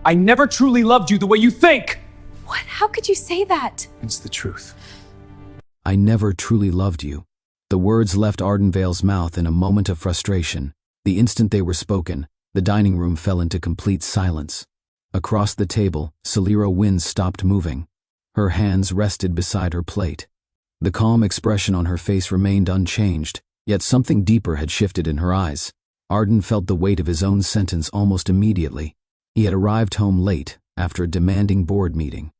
I never truly loved you the way you think! What? How could you say that? It's the truth. I never truly loved you. The words left Ardenvale's mouth in a moment of frustration. The instant they were spoken, the dining room fell into complete silence. Across the table, Celira Wynne stopped moving. Her hands rested beside her plate. The calm expression on her face remained unchanged, yet something deeper had shifted in her eyes. Arden felt the weight of his own sentence almost immediately. He had arrived home late, after a demanding board meeting.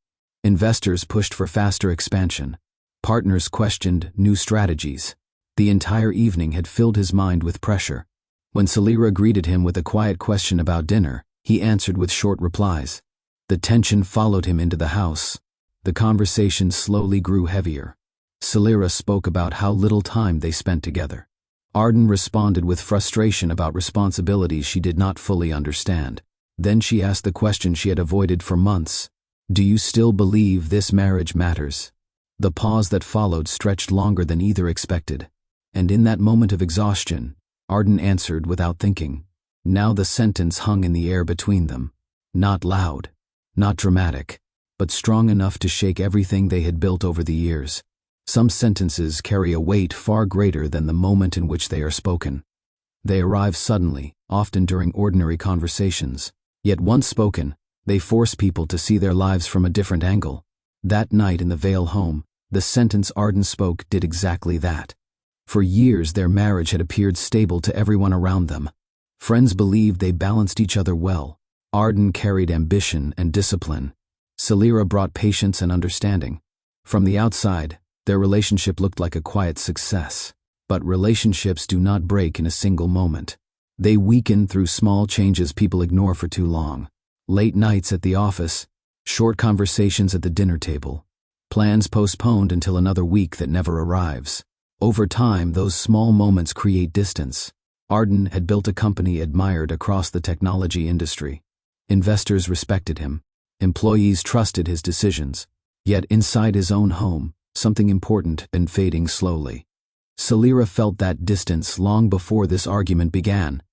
Investors pushed for faster expansion. Partners questioned new strategies. The entire evening had filled his mind with pressure. When Celira greeted him with a quiet question about dinner, he answered with short replies. The tension followed him into the house. The conversation slowly grew heavier. Celira spoke about how little time they spent together. Arden responded with frustration about responsibilities she did not fully understand. Then she asked the question she had avoided for months. Do you still believe this marriage matters? The pause that followed stretched longer than either expected. And in that moment of exhaustion, Arden answered without thinking. Now the sentence hung in the air between them. Not loud, not dramatic, but strong enough to shake everything they had built over the years. Some sentences carry a weight far greater than the moment in which they are spoken. They arrive suddenly, often during ordinary conversations. Yet once spoken, they force people to see their lives from a different angle. That night in the Vale home, the sentence Arden spoke did exactly that. For years their marriage had appeared stable to everyone around them. Friends believed they balanced each other well. Arden carried ambition and discipline. Celira brought patience and understanding. From the outside, their relationship looked like a quiet success. But relationships do not break in a single moment. They weaken through small changes people ignore for too long. Late nights at the office, short conversations at the dinner table, plans postponed until another week that never arrives. Over time, those small moments create distance. Arden had built a company admired across the technology industry. Investors respected him. Employees trusted his decisions. Yet inside his own home, something important had been fading slowly. Celira felt that distance long before this argument began.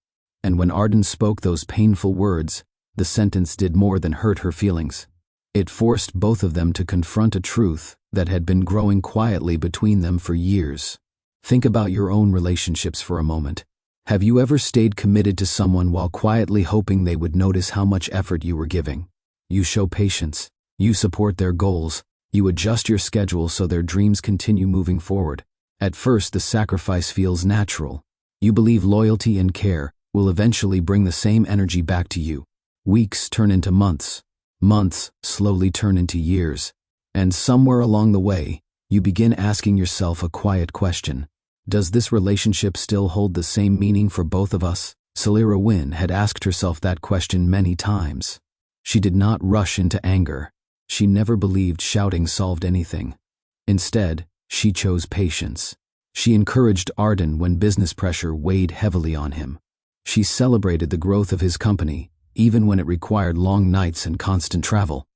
And when Arden spoke those painful words, the sentence did more than hurt her feelings. It forced both of them to confront a truth that had been growing quietly between them for years. Think about your own relationships for a moment. Have you ever stayed committed to someone while quietly hoping they would notice how much effort you were giving? You show patience. You support their goals. You adjust your schedule so their dreams continue moving forward. At first, the sacrifice feels natural. You believe loyalty and care will eventually bring the same energy back to you. Weeks turn into months. Months slowly turn into years. And somewhere along the way, you begin asking yourself a quiet question. Does this relationship still hold the same meaning for both of us? Celira Wynne had asked herself that question many times. She did not rush into anger. She never believed shouting solved anything. Instead, she chose patience. She encouraged Arden when business pressure weighed heavily on him. She celebrated the growth of his company, even when it required long nights and constant travel.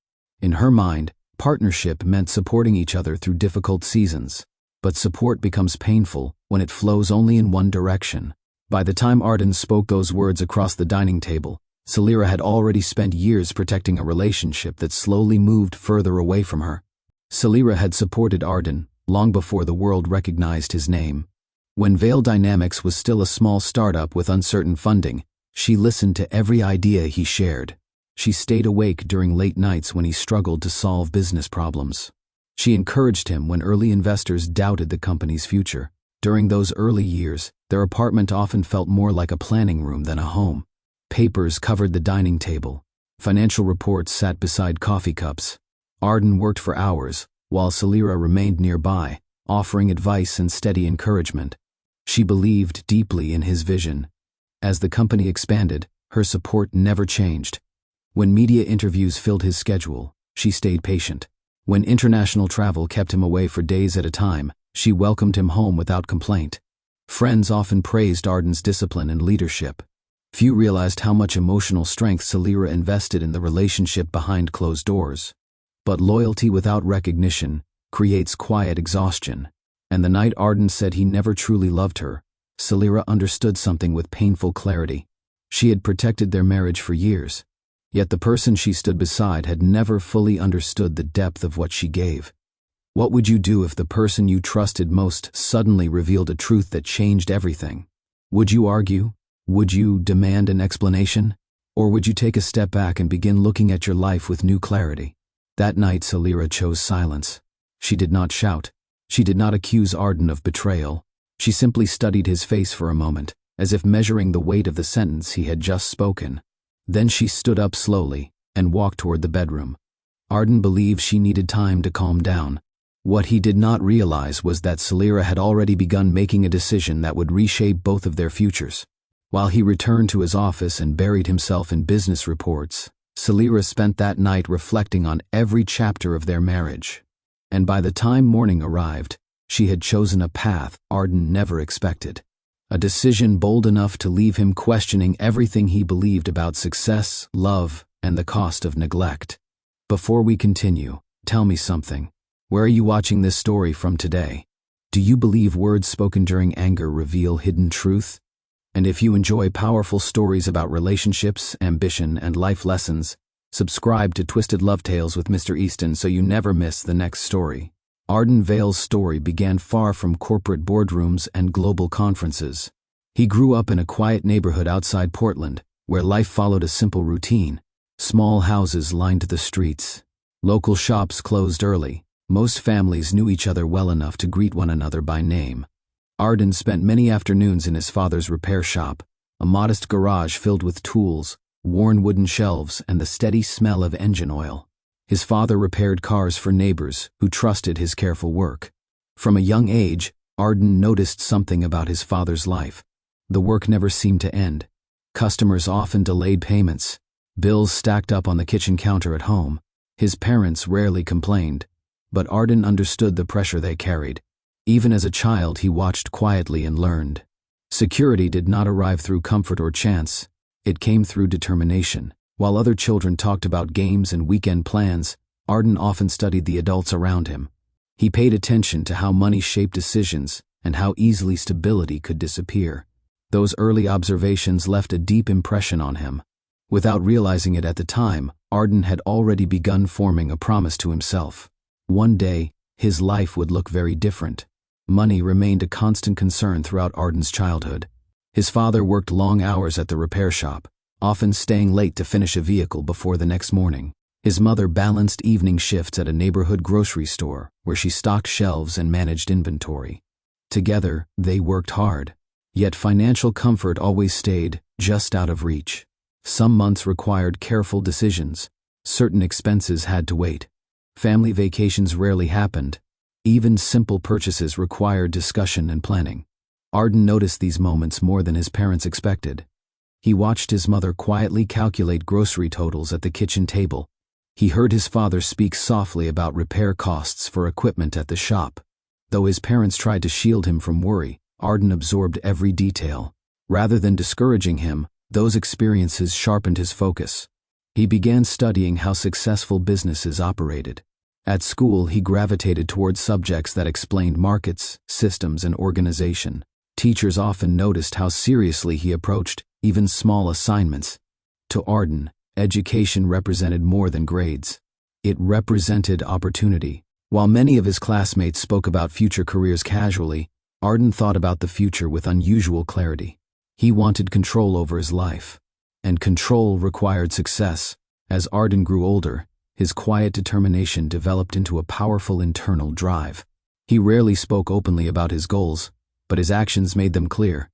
In her mind, partnership meant supporting each other through difficult seasons. But support becomes painful when it flows only in one direction. By the time Arden spoke those words across the dining table, Celira had already spent years protecting a relationship that slowly moved further away from her. Celira had supported Arden long before the world recognized his name. When Vale Dynamics was still a small startup with uncertain funding, she listened to every idea he shared. She stayed awake during late nights when he struggled to solve business problems. She encouraged him when early investors doubted the company's future. During those early years, their apartment often felt more like a planning room than a home. Papers covered the dining table. Financial reports sat beside coffee cups. Arden worked for hours, while Celira remained nearby, offering advice and steady encouragement. She believed deeply in his vision. As the company expanded, her support never changed. When media interviews filled his schedule, she stayed patient. When international travel kept him away for days at a time, she welcomed him home without complaint. Friends often praised Arden's discipline and leadership. Few realized how much emotional strength Celira invested in the relationship behind closed doors. But loyalty without recognition creates quiet exhaustion. And the night Arden said he never truly loved her, Celira understood something with painful clarity. She had protected their marriage for years. Yet the person she stood beside had never fully understood the depth of what she gave. What would you do if the person you trusted most suddenly revealed a truth that changed everything? Would you argue? Would you demand an explanation? Or would you take a step back and begin looking at your life with new clarity? That night, Celira chose silence. She did not shout. She did not accuse Arden of betrayal. She simply studied his face for a moment, as if measuring the weight of the sentence he had just spoken. Then she stood up slowly and walked toward the bedroom. Arden believed she needed time to calm down. What he did not realize was that Celira had already begun making a decision that would reshape both of their futures. While he returned to his office and buried himself in business reports, Celira spent that night reflecting on every chapter of their marriage. And by the time morning arrived, she had chosen a path Arden never expected. A decision bold enough to leave him questioning everything he believed about success, love, and the cost of neglect. Before we continue, tell me something. Where are you watching this story from today? Do you believe words spoken during anger reveal hidden truth? And if you enjoy powerful stories about relationships, ambition, and life lessons, subscribe to Twisted Love Tales with Mr. Easton so you never miss the next story. Arden Vale's story began far from corporate boardrooms and global conferences. He grew up in a quiet neighborhood outside Portland, where life followed a simple routine. Small houses lined the streets. Local shops closed early. Most families knew each other well enough to greet one another by name. Arden spent many afternoons in his father's repair shop, a modest garage filled with tools, worn wooden shelves, and the steady smell of engine oil. His father repaired cars for neighbors who trusted his careful work. From a young age, Arden noticed something about his father's life. The work never seemed to end. Customers often delayed payments. Bills stacked up on the kitchen counter at home. His parents rarely complained, but Arden understood the pressure they carried. Even as a child, he watched quietly and learned. Security did not arrive through comfort or chance. It came through determination. While other children talked about games and weekend plans, Arden often studied the adults around him. He paid attention to how money shaped decisions and how easily stability could disappear. Those early observations left a deep impression on him. Without realizing it at the time, Arden had already begun forming a promise to himself. One day, his life would look very different. Money remained a constant concern throughout Arden's childhood. His father worked long hours at the repair shop, often staying late to finish a vehicle before the next morning. His mother balanced evening shifts at a neighborhood grocery store, where she stocked shelves and managed inventory. Together, they worked hard. Yet financial comfort always stayed just out of reach. Some months required careful decisions. Certain expenses had to wait. Family vacations rarely happened. Even simple purchases required discussion and planning. Arden noticed these moments more than his parents expected. He watched his mother quietly calculate grocery totals at the kitchen table. He heard his father speak softly about repair costs for equipment at the shop. Though his parents tried to shield him from worry, Arden absorbed every detail. Rather than discouraging him, those experiences sharpened his focus. He began studying how successful businesses operated. At school, he gravitated towards subjects that explained markets, systems, and organization. Teachers often noticed how seriously he approached even small assignments. To Arden, education represented more than grades. It represented opportunity. While many of his classmates spoke about future careers casually, Arden thought about the future with unusual clarity. He wanted control over his life. And control required success. As Arden grew older, his quiet determination developed into a powerful internal drive. He rarely spoke openly about his goals, but his actions made them clear.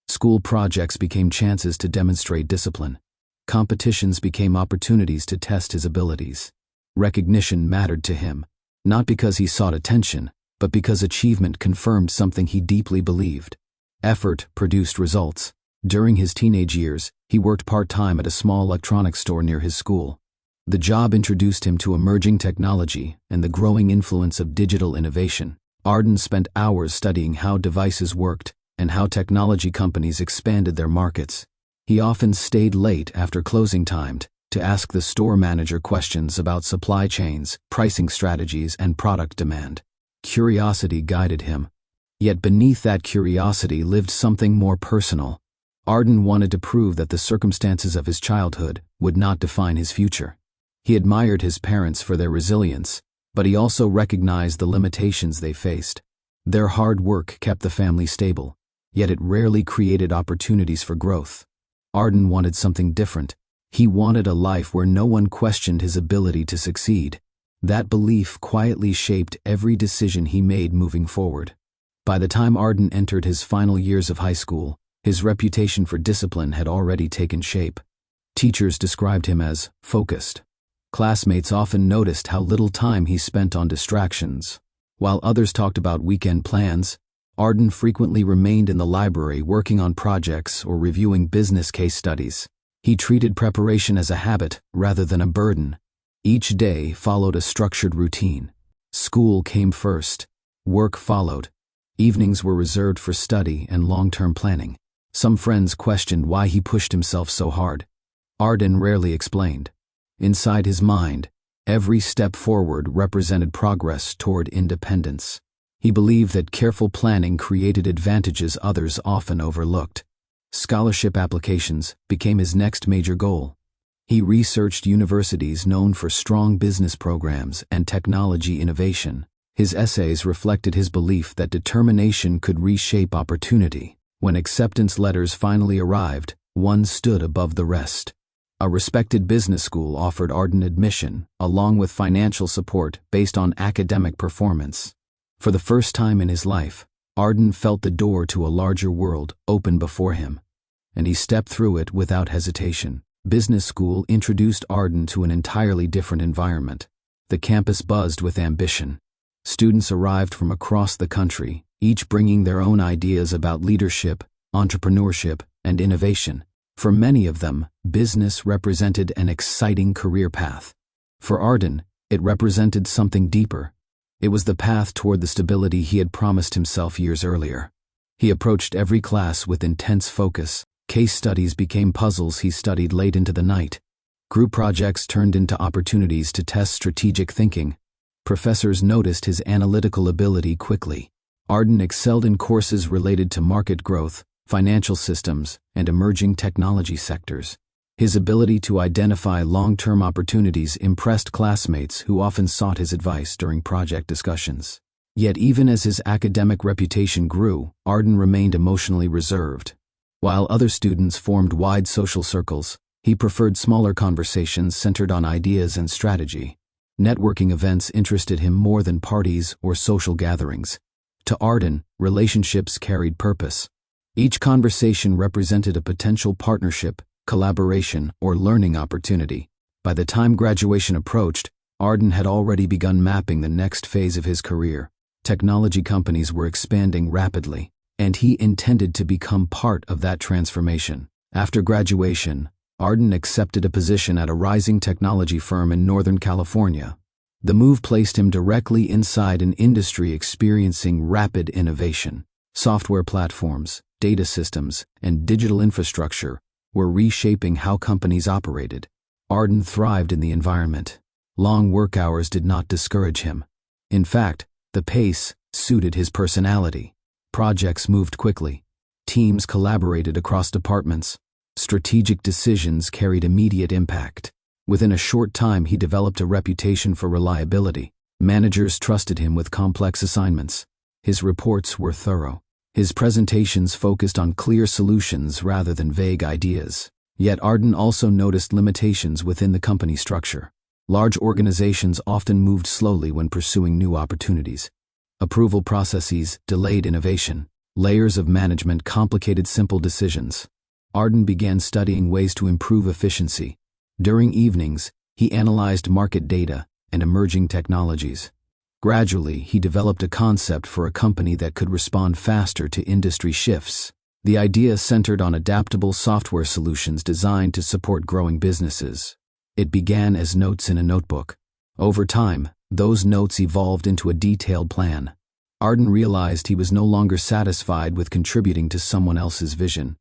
School projects became chances to demonstrate discipline. Competitions became opportunities to test his abilities. Recognition mattered to him, not because he sought attention, but because achievement confirmed something he deeply believed. Effort produced results. During his teenage years, he worked part-time at a small electronics store near his school. The job introduced him to emerging technology and the growing influence of digital innovation. Arden spent hours studying how devices worked and how technology companies expanded their markets. He often stayed late after closing time to ask the store manager questions about supply chains, pricing strategies, and product demand. Curiosity guided him. Yet beneath that curiosity lived something more personal. Arden wanted to prove that the circumstances of his childhood would not define his future. He admired his parents for their resilience, but he also recognized the limitations they faced. Their hard work kept the family stable, yet it rarely created opportunities for growth. Arden wanted something different. He wanted a life where no one questioned his ability to succeed. That belief quietly shaped every decision he made moving forward. By the time Arden entered his final years of high school, his reputation for discipline had already taken shape. Teachers described him as focused. Classmates often noticed how little time he spent on distractions. While others talked about weekend plans, Arden frequently remained in the library working on projects or reviewing business case studies. He treated preparation as a habit rather than a burden. Each day followed a structured routine. School came first. Work followed. Evenings were reserved for study and long-term planning. Some friends questioned why he pushed himself so hard. Arden rarely explained. Inside his mind, every step forward represented progress toward independence. He believed that careful planning created advantages others often overlooked. Scholarship applications became his next major goal. He researched universities known for strong business programs and technology innovation. His essays reflected his belief that determination could reshape opportunity. When acceptance letters finally arrived, one stood above the rest. A respected business school offered Arden admission, along with financial support based on academic performance. For the first time in his life, Arden felt the door to a larger world open before him, and he stepped through it without hesitation. Business school introduced Arden to an entirely different environment. The campus buzzed with ambition. Students arrived from across the country, each bringing their own ideas about leadership, entrepreneurship, and innovation. For many of them, business represented an exciting career path. For Arden, it represented something deeper. It was the path toward the stability he had promised himself years earlier. He approached every class with intense focus. Case studies became puzzles he studied late into the night. Group projects turned into opportunities to test strategic thinking. Professors noticed his analytical ability quickly. Arden excelled in courses related to market growth, financial systems, and emerging technology sectors. His ability to identify long-term opportunities impressed classmates who often sought his advice during project discussions. Yet even as his academic reputation grew, Arden remained emotionally reserved. While other students formed wide social circles, he preferred smaller conversations centered on ideas and strategy. Networking events interested him more than parties or social gatherings. To Arden, relationships carried purpose. Each conversation represented a potential partnership, collaboration, or learning opportunity. By the time graduation approached, Arden had already begun mapping the next phase of his career. Technology companies were expanding rapidly, and he intended to become part of that transformation. After graduation, Arden accepted a position at a rising technology firm in Northern California. The move placed him directly inside an industry experiencing rapid innovation. Software platforms, data systems, and digital infrastructure were reshaping how companies operated. Arden thrived in the environment. Long work hours did not discourage him. In fact, the pace suited his personality. Projects moved quickly. Teams collaborated across departments. Strategic decisions carried immediate impact. Within a short time, he developed a reputation for reliability. Managers trusted him with complex assignments. His reports were thorough. His presentations focused on clear solutions rather than vague ideas. Yet Arden also noticed limitations within the company structure. Large organizations often moved slowly when pursuing new opportunities. Approval processes delayed innovation. Layers of management complicated simple decisions. Arden began studying ways to improve efficiency. During evenings, he analyzed market data and emerging technologies. Gradually, he developed a concept for a company that could respond faster to industry shifts. The idea centered on adaptable software solutions designed to support growing businesses. It began as notes in a notebook. Over time, those notes evolved into a detailed plan. Arden realized he was no longer satisfied with contributing to someone else's vision.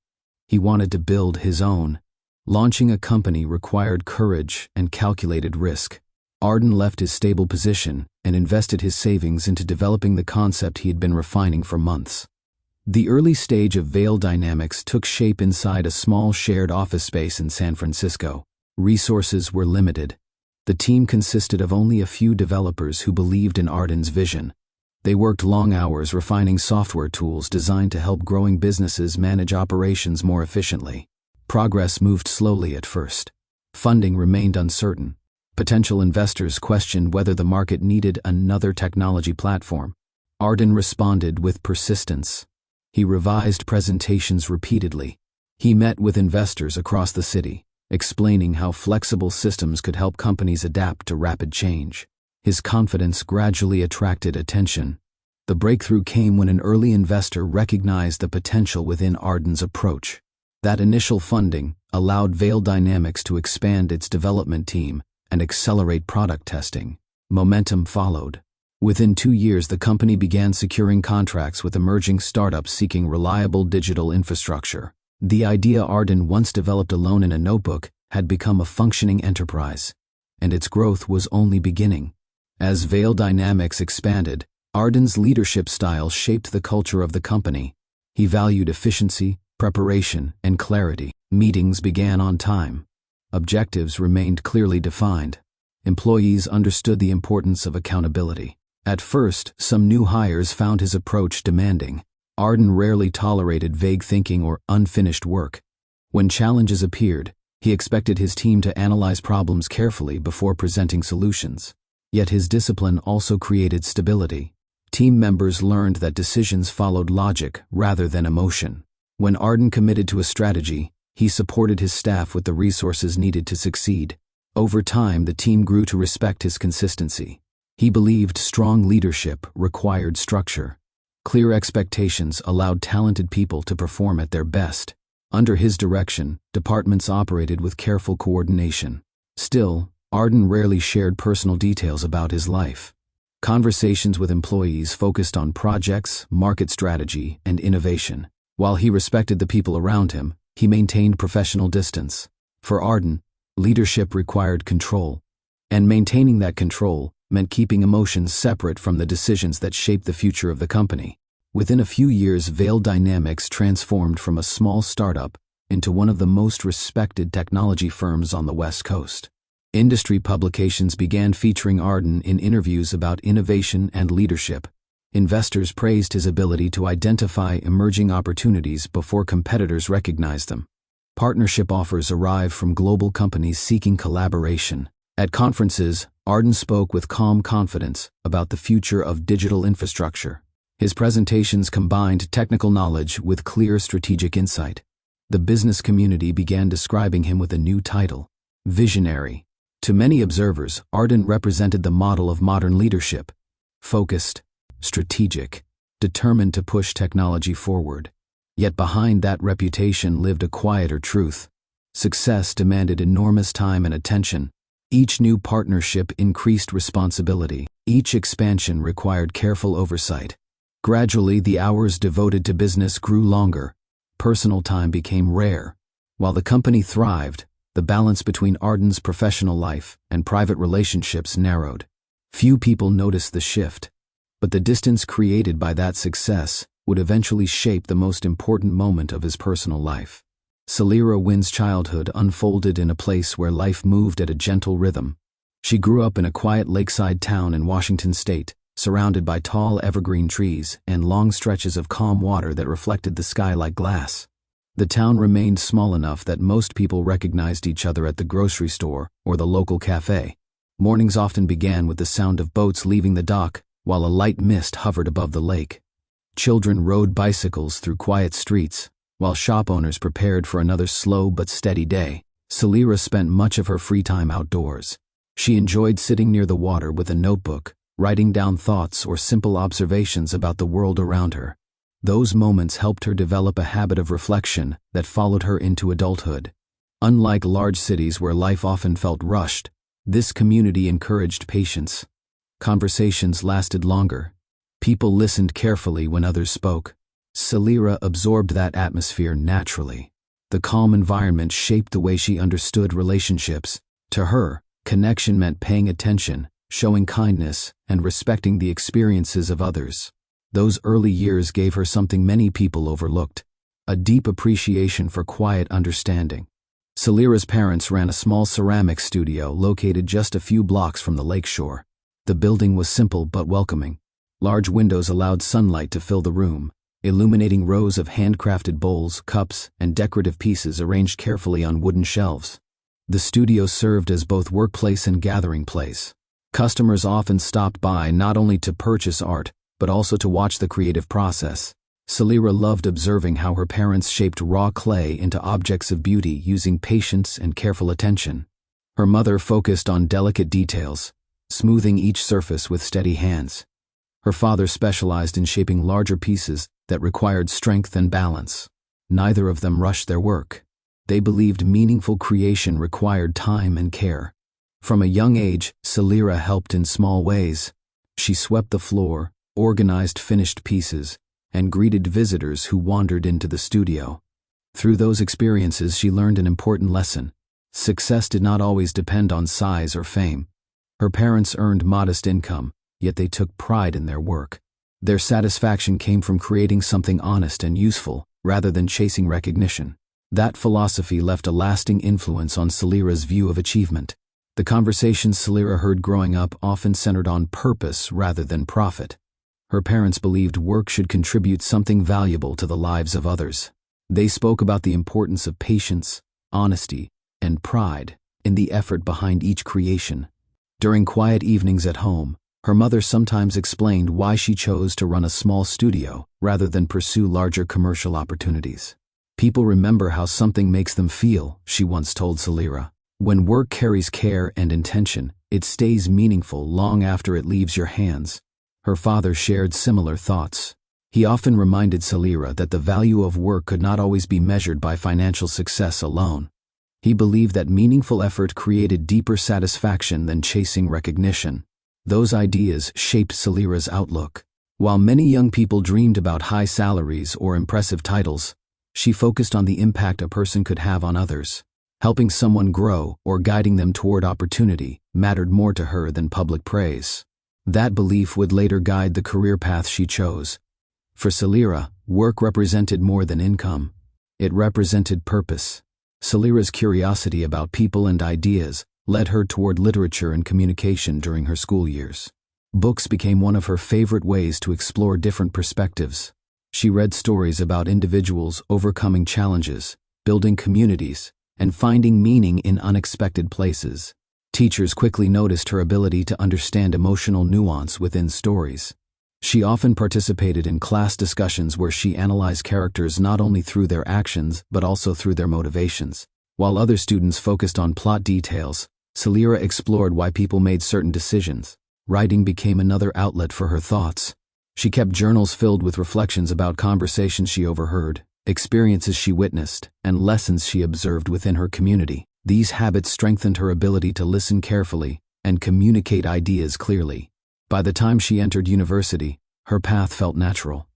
He wanted to build his own. Launching a company required courage and calculated risk. Arden left his stable position and invested his savings into developing the concept he had been refining for months. The early stage of Veil Dynamics took shape inside a small shared office space in San Francisco. Resources were limited. The team consisted of only a few developers who believed in Arden's vision. They worked long hours refining software tools designed to help growing businesses manage operations more efficiently. Progress moved slowly at first. Funding remained uncertain. Potential investors questioned whether the market needed another technology platform. Arden responded with persistence. He revised presentations repeatedly. He met with investors across the city, explaining how flexible systems could help companies adapt to rapid change. His confidence gradually attracted attention. The breakthrough came when an early investor recognized the potential within Arden's approach. That initial funding allowed Veil Dynamics to expand its development team and accelerate product testing. Momentum followed. Within 2 years, the company began securing contracts with emerging startups seeking reliable digital infrastructure. The idea Arden once developed alone in a notebook had become a functioning enterprise, and its growth was only beginning. As Veil Dynamics expanded, Arden's leadership style shaped the culture of the company. He valued efficiency, preparation, and clarity. Meetings began on time. Objectives remained clearly defined. Employees understood the importance of accountability. At first, some new hires found his approach demanding. Arden rarely tolerated vague thinking or unfinished work. When challenges appeared, he expected his team to analyze problems carefully before presenting solutions. Yet his discipline also created stability. Team members learned that decisions followed logic rather than emotion. When Arden committed to a strategy, he supported his staff with the resources needed to succeed. Over time, the team grew to respect his consistency. He believed strong leadership required structure. Clear expectations allowed talented people to perform at their best. Under his direction, departments operated with careful coordination. Still, Arden rarely shared personal details about his life. Conversations with employees focused on projects, market strategy, and innovation. While he respected the people around him, he maintained professional distance. For Arden, leadership required control, and maintaining that control meant keeping emotions separate from the decisions that shaped the future of the company. Within a few years, Veil Dynamics transformed from a small startup into one of the most respected technology firms on the West Coast. Industry publications began featuring Arden in interviews about innovation and leadership. Investors praised his ability to identify emerging opportunities before competitors recognized them. Partnership offers arrived from global companies seeking collaboration. At conferences, Arden spoke with calm confidence about the future of digital infrastructure. His presentations combined technical knowledge with clear strategic insight. The business community began describing him with a new title, visionary. To many observers, Arden represented the model of modern leadership: focused, strategic, determined to push technology forward. Yet behind that reputation lived a quieter truth. Success demanded enormous time and attention. Each new partnership increased responsibility. Each expansion required careful oversight. Gradually, the hours devoted to business grew longer. Personal time became rare. While the company thrived, the balance between Arden's professional life and private relationships narrowed. Few people noticed the shift, but the distance created by that success would eventually shape the most important moment of his personal life. Celira Wynn's childhood unfolded in a place where life moved at a gentle rhythm. She grew up in a quiet lakeside town in Washington state, surrounded by tall evergreen trees and long stretches of calm water that reflected the sky like glass. The town remained small enough that most people recognized each other at the grocery store or the local cafe. Mornings often began with the sound of boats leaving the dock, while a light mist hovered above the lake. Children rode bicycles through quiet streets, while shop owners prepared for another slow but steady day. Celira spent much of her free time outdoors. She enjoyed sitting near the water with a notebook, writing down thoughts or simple observations about the world around her. Those moments helped her develop a habit of reflection that followed her into adulthood. Unlike large cities where life often felt rushed, this community encouraged patience. Conversations lasted longer. People listened carefully when others spoke. Celira absorbed that atmosphere naturally. The calm environment shaped the way she understood relationships. To her, connection meant paying attention, showing kindness, and respecting the experiences of others. Those early years gave her something many people overlooked: a deep appreciation for quiet understanding. Celira's parents ran a small ceramics studio located just a few blocks from the lakeshore. The building was simple but welcoming. Large windows allowed sunlight to fill the room, illuminating rows of handcrafted bowls, cups, and decorative pieces arranged carefully on wooden shelves. The studio served as both workplace and gathering place. Customers often stopped by not only to purchase art, but also to watch the creative process. Celira loved observing how her parents shaped raw clay into objects of beauty using patience and careful attention. Her mother focused on delicate details, smoothing each surface with steady hands. Her father specialized in shaping larger pieces that required strength and balance. Neither of them rushed their work. They believed meaningful creation required time and care. From a young age, Celira helped in small ways. She swept the floor, organized finished pieces, and greeted visitors who wandered into the studio. Through those experiences, she learned an important lesson. Success did not always depend on size or fame. Her parents earned modest income, yet they took pride in their work. Their satisfaction came from creating something honest and useful, rather than chasing recognition. That philosophy left a lasting influence on Celira's view of achievement. The conversations Celira heard growing up often centered on purpose rather than profit. Her parents believed work should contribute something valuable to the lives of others. They spoke about the importance of patience, honesty, and pride in the effort behind each creation. During quiet evenings at home, her mother sometimes explained why she chose to run a small studio rather than pursue larger commercial opportunities. "People remember how something makes them feel," she once told Celira. "When work carries care and intention, it stays meaningful long after it leaves your hands." Her father shared similar thoughts. He often reminded Celira that the value of work could not always be measured by financial success alone. He believed that meaningful effort created deeper satisfaction than chasing recognition. Those ideas shaped Celira's outlook. While many young people dreamed about high salaries or impressive titles, she focused on the impact a person could have on others. Helping someone grow or guiding them toward opportunity mattered more to her than public praise. That belief would later guide the career path she chose. For Celira, work represented more than income. It represented purpose. Celira's curiosity about people and ideas led her toward literature and communication during her school years. Books became one of her favorite ways to explore different perspectives. She read stories about individuals overcoming challenges, building communities, and finding meaning in unexpected places. Teachers quickly noticed her ability to understand emotional nuance within stories. She often participated in class discussions where she analyzed characters not only through their actions but also through their motivations. While other students focused on plot details, Celira explored why people made certain decisions. Writing became another outlet for her thoughts. She kept journals filled with reflections about conversations she overheard, experiences she witnessed, and lessons she observed within her community. These habits strengthened her ability to listen carefully and communicate ideas clearly. By the time she entered university, her path felt natural.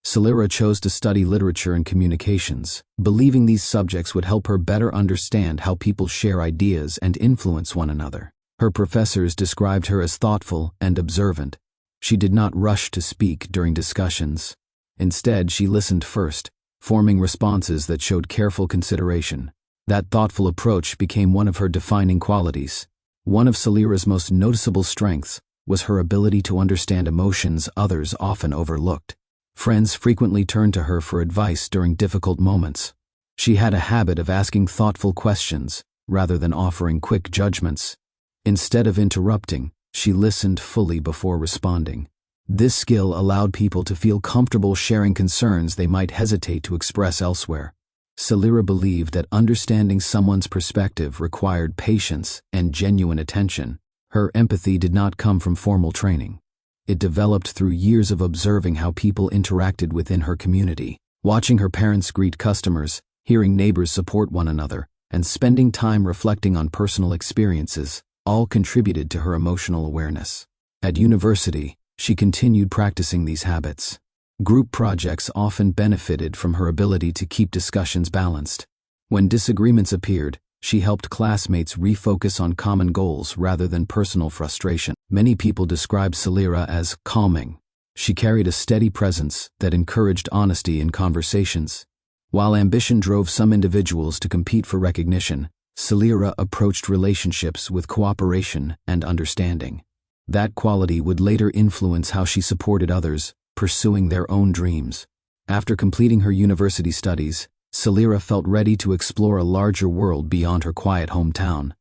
Celira chose to study literature and communications, believing these subjects would help her better understand how people share ideas and influence one another. Her professors described her as thoughtful and observant. She did not rush to speak during discussions. Instead, she listened first, forming responses that showed careful consideration. That thoughtful approach became one of her defining qualities. One of Celira's most noticeable strengths was her ability to understand emotions others often overlooked. Friends frequently turned to her for advice during difficult moments. She had a habit of asking thoughtful questions rather than offering quick judgments. Instead of interrupting, she listened fully before responding. This skill allowed people to feel comfortable sharing concerns they might hesitate to express elsewhere. Celira believed that understanding someone's perspective required patience and genuine attention. Her empathy did not come from formal training. It developed through years of observing how people interacted within her community. Watching her parents greet customers, hearing neighbors support one another, and spending time reflecting on personal experiences all contributed to her emotional awareness. At university, she continued practicing these habits. Group projects often benefited from her ability to keep discussions balanced. When disagreements appeared, she helped classmates refocus on common goals rather than personal frustration. Many people described Celira as calming. She carried a steady presence that encouraged honesty in conversations. While ambition drove some individuals to compete for recognition, Celira approached relationships with cooperation and understanding. That quality would later influence how she supported others, pursuing their own dreams. After completing her university studies, Celira felt ready to explore a larger world beyond her quiet hometown.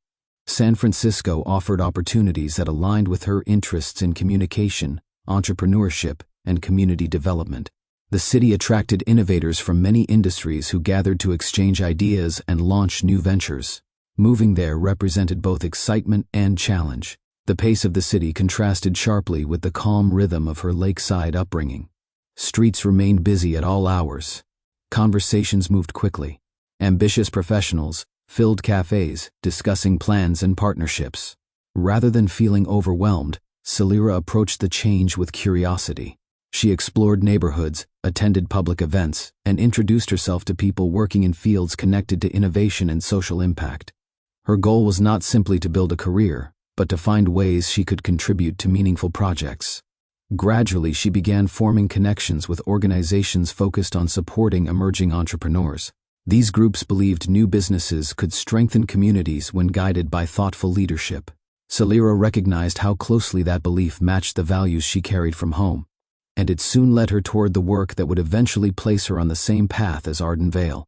San Francisco offered opportunities that aligned with her interests in communication, entrepreneurship, and community development. The city attracted innovators from many industries who gathered to exchange ideas and launch new ventures. Moving there represented both excitement and challenge. The pace of the city contrasted sharply with the calm rhythm of her lakeside upbringing. Streets remained busy at all hours. Conversations moved quickly. Ambitious professionals filled cafes, discussing plans and partnerships. Rather than feeling overwhelmed, Celira approached the change with curiosity. She explored neighborhoods, attended public events, and introduced herself to people working in fields connected to innovation and social impact. Her goal was not simply to build a career, but to find ways she could contribute to meaningful projects. Gradually, she began forming connections with organizations focused on supporting emerging entrepreneurs. These groups believed new businesses could strengthen communities when guided by thoughtful leadership. Celira recognized how closely that belief matched the values she carried from home, and it soon led her toward the work that would eventually place her on the same path as Arden Vale.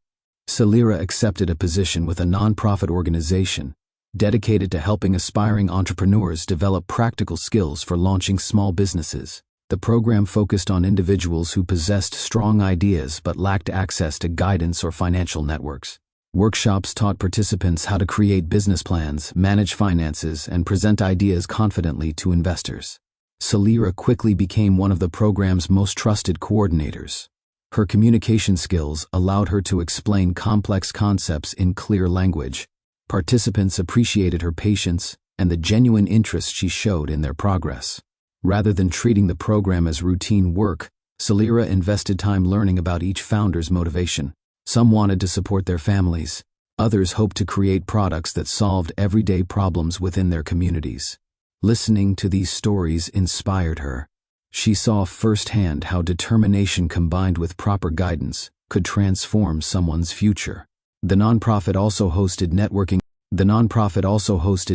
Celira accepted a position with a nonprofit organization dedicated to helping aspiring entrepreneurs develop practical skills for launching small businesses. The program focused on individuals who possessed strong ideas but lacked access to guidance or financial networks. Workshops taught participants how to create business plans, manage finances, and present ideas confidently to investors. Celira quickly became one of the program's most trusted coordinators. Her communication skills allowed her to explain complex concepts in clear language. Participants appreciated her patience and the genuine interest she showed in their progress. Rather than treating the program as routine work, Celira invested time learning about each founder's motivation. Some wanted to support their families. Others hoped to create products that solved everyday problems within their communities. Listening to these stories inspired her. She saw firsthand how determination combined with proper guidance could transform someone's future. The nonprofit also hosted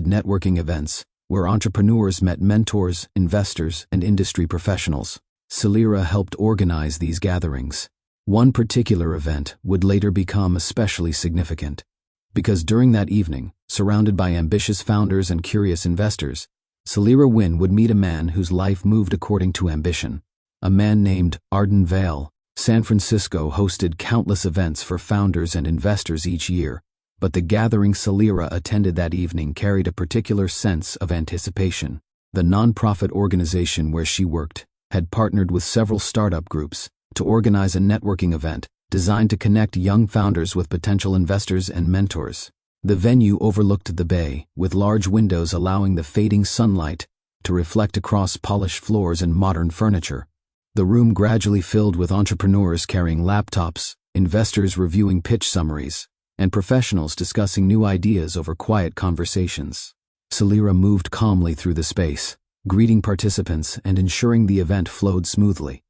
networking events where entrepreneurs met mentors, investors, and industry professionals. Celira helped organize these gatherings. One particular event would later become especially significant, because during that evening, surrounded by ambitious founders and curious investors, Celira would meet a man whose life moved according to ambition. A man named Arden Vale. San Francisco hosted countless events for founders and investors each year, but the gathering Celira attended that evening carried a particular sense of anticipation. The nonprofit organization where she worked had partnered with several startup groups to organize a networking event designed to connect young founders with potential investors and mentors. The venue overlooked the bay, with large windows allowing the fading sunlight to reflect across polished floors and modern furniture. The room gradually filled with entrepreneurs carrying laptops, investors reviewing pitch summaries, and professionals discussing new ideas over quiet conversations. Celira moved calmly through the space, greeting participants and ensuring the event flowed smoothly.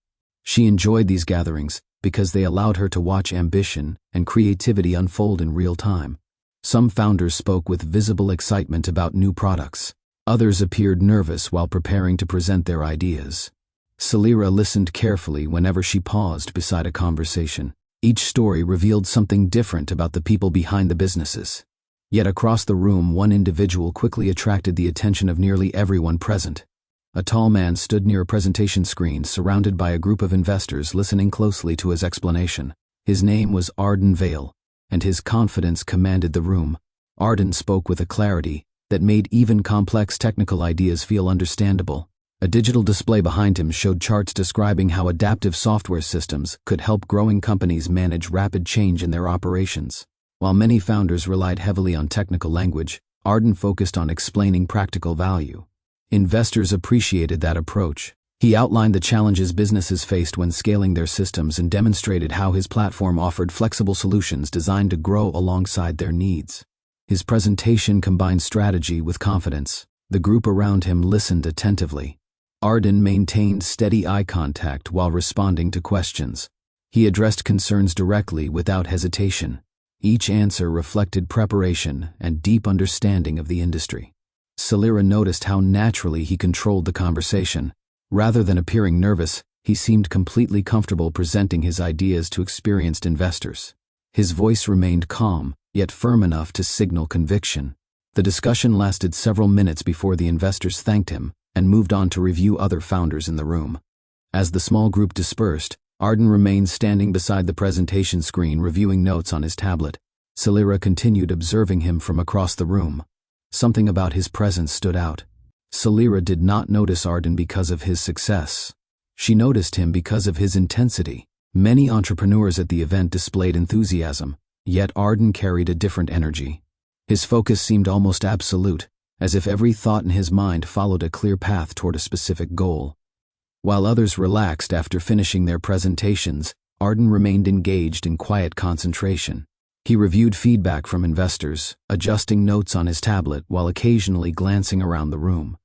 She enjoyed these gatherings because they allowed her to watch ambition and creativity unfold in real time. Some founders spoke with visible excitement about new products. Others appeared nervous while preparing to present their ideas. Celira listened carefully whenever she paused beside a conversation. Each story revealed something different about the people behind the businesses. Yet across the room, one individual quickly attracted the attention of nearly everyone present. A tall man stood near a presentation screen, surrounded by a group of investors listening closely to his explanation. His name was Arden Vale, and his confidence commanded the room. Arden spoke with a clarity that made even complex technical ideas feel understandable. A digital display behind him showed charts describing how adaptive software systems could help growing companies manage rapid change in their operations. While many founders relied heavily on technical language, Arden focused on explaining practical value. Investors appreciated that approach. He outlined the challenges businesses faced when scaling their systems and demonstrated how his platform offered flexible solutions designed to grow alongside their needs. His presentation combined strategy with confidence. The group around him listened attentively. Arden maintained steady eye contact while responding to questions. He addressed concerns directly without hesitation. Each answer reflected preparation and deep understanding of the industry. Celira noticed how naturally he controlled the conversation. Rather than appearing nervous, he seemed completely comfortable presenting his ideas to experienced investors. His voice remained calm, yet firm enough to signal conviction. The discussion lasted several minutes before the investors thanked him and moved on to review other founders in the room. As the small group dispersed, Arden remained standing beside the presentation screen reviewing notes on his tablet. Celira continued observing him from across the room. Something about his presence stood out. Celira did not notice Arden because of his success. She noticed him because of his intensity. Many entrepreneurs at the event displayed enthusiasm, yet Arden carried a different energy. His focus seemed almost absolute, as if every thought in his mind followed a clear path toward a specific goal. While others relaxed after finishing their presentations, Arden remained engaged in quiet concentration. He reviewed feedback from investors, adjusting notes on his tablet while occasionally glancing around the room.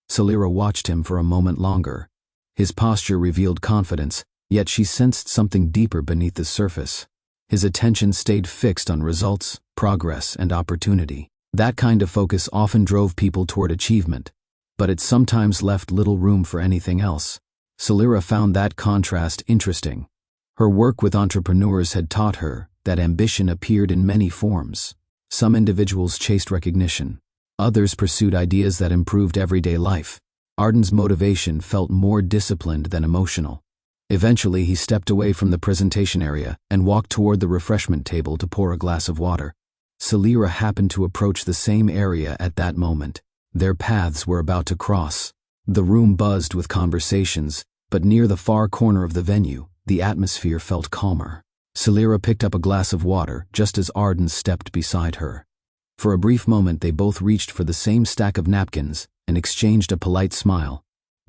Celira watched him for a moment longer. His posture revealed confidence, yet she sensed something deeper beneath the surface. His attention stayed fixed on results, progress, and opportunity. That kind of focus often drove people toward achievement, but it sometimes left little room for anything else. Celira found that contrast interesting. Her work with entrepreneurs had taught her that ambition appeared in many forms. Some individuals chased recognition. Others pursued ideas that improved everyday life. Arden's motivation felt more disciplined than emotional. Eventually, he stepped away from the presentation area and walked toward the refreshment table to pour a glass of water. Celira happened to approach the same area at that moment. Their paths were about to cross. The room buzzed with conversations, but near the far corner of the venue, the atmosphere felt calmer. Celira picked up a glass of water just as Arden stepped beside her. For a brief moment, they both reached for the same stack of napkins and exchanged a polite smile.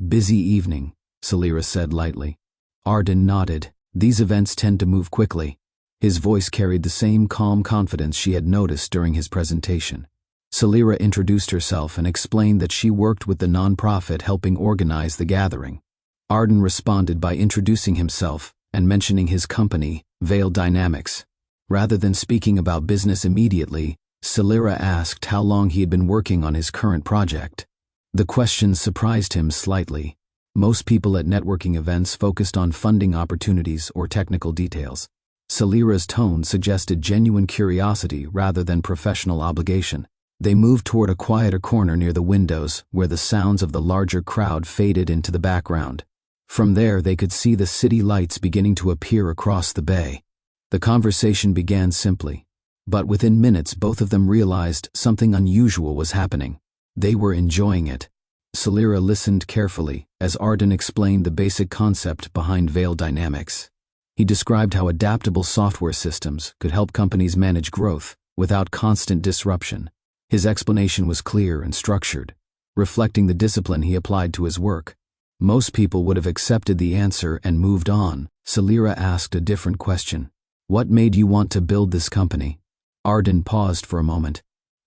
"Busy evening," Celira said lightly. Arden nodded. These events tend to move quickly. His voice carried the same calm confidence she had noticed during his presentation. Celira introduced herself and explained that she worked with the nonprofit helping organize the gathering. Arden responded by introducing himself and mentioning his company, Veil Dynamics. Rather than speaking about business immediately, Celira asked how long he had been working on his current project. The question surprised him slightly. Most people at networking events focused on funding opportunities or technical details. Celira's tone suggested genuine curiosity rather than professional obligation. They moved toward a quieter corner near the windows where the sounds of the larger crowd faded into the background. From there, they could see the city lights beginning to appear across the bay. The conversation began simply, but within minutes both of them realized something unusual was happening. They were enjoying it. Celira listened carefully as Arden explained the basic concept behind Veil Dynamics. He described how adaptable software systems could help companies manage growth without constant disruption. His explanation was clear and structured, reflecting the discipline he applied to his work. Most people would have accepted the answer and moved on. Celira asked a different question. "What made you want to build this company?" Arden paused for a moment.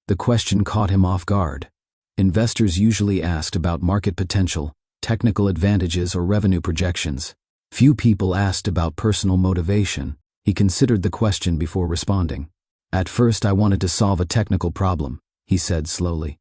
The question caught him off guard. Investors usually asked about market potential, technical advantages, or revenue projections. Few people asked about personal motivation. He considered the question before responding. "At first, I wanted to solve a technical problem," he said slowly.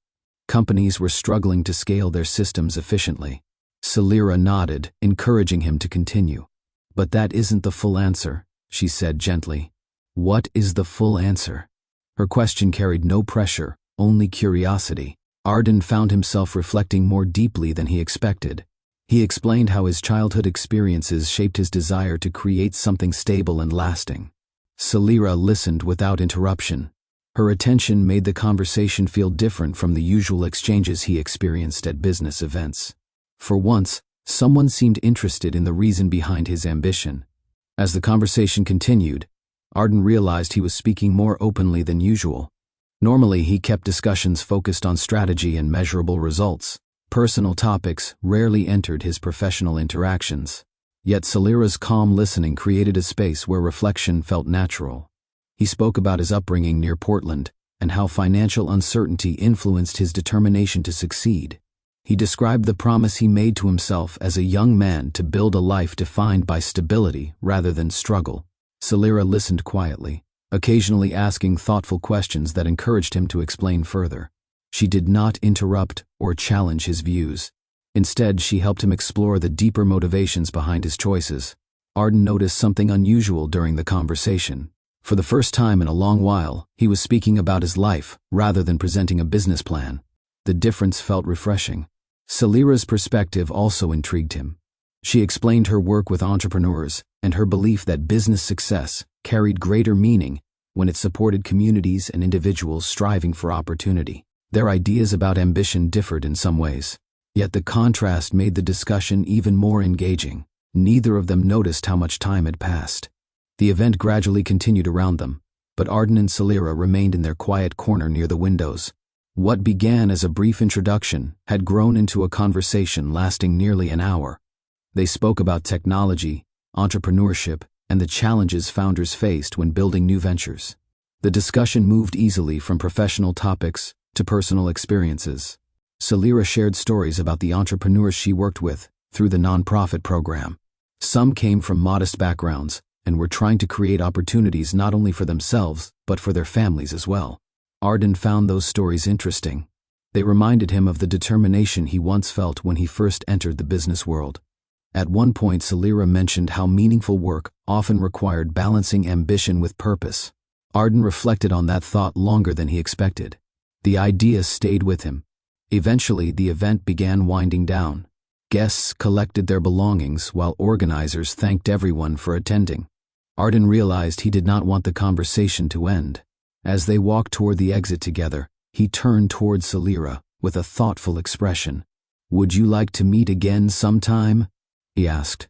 Companies were struggling to scale their systems efficiently. Celira nodded, encouraging him to continue. "But that isn't the full answer," she said gently. "What is the full answer?" Her question carried no pressure, only curiosity. Arden found himself reflecting more deeply than he expected. He explained how his childhood experiences shaped his desire to create something stable and lasting. Celira listened without interruption. Her attention made the conversation feel different from the usual exchanges he experienced at business events. For once, someone seemed interested in the reason behind his ambition. As the conversation continued, Arden realized he was speaking more openly than usual. Normally, he kept discussions focused on strategy and measurable results. Personal topics rarely entered his professional interactions. Yet Celira's calm listening created a space where reflection felt natural. He spoke about his upbringing near Portland and how financial uncertainty influenced his determination to succeed. He described the promise he made to himself as a young man to build a life defined by stability rather than struggle. Celira listened quietly, occasionally asking thoughtful questions that encouraged him to explain further. She did not interrupt or challenge his views. Instead, she helped him explore the deeper motivations behind his choices. Arden noticed something unusual during the conversation. For the first time in a long while, he was speaking about his life rather than presenting a business plan. The difference felt refreshing. Celira's perspective also intrigued him. She explained her work with entrepreneurs and her belief that business success carried greater meaning when it supported communities and individuals striving for opportunity. Their ideas about ambition differed in some ways, yet the contrast made the discussion even more engaging. Neither of them noticed how much time had passed. The event gradually continued around them, but Arden and Celira remained in their quiet corner near the windows. What began as a brief introduction had grown into a conversation lasting nearly an hour. They spoke about technology, entrepreneurship, and the challenges founders faced when building new ventures. The discussion moved easily from professional topics to personal experiences. Celira shared stories about the entrepreneurs she worked with through the nonprofit program. Some came from modest backgrounds and were trying to create opportunities not only for themselves but for their families as well. Arden found those stories interesting. They reminded him of the determination he once felt when he first entered the business world. At one point, Celira mentioned how meaningful work often required balancing ambition with purpose. Arden reflected on that thought longer than he expected. The idea stayed with him. Eventually, the event began winding down. Guests collected their belongings while organizers thanked everyone for attending. Arden realized he did not want the conversation to end. As they walked toward the exit together, he turned toward Celira with a thoughtful expression. "Would you like to meet again sometime?" he asked.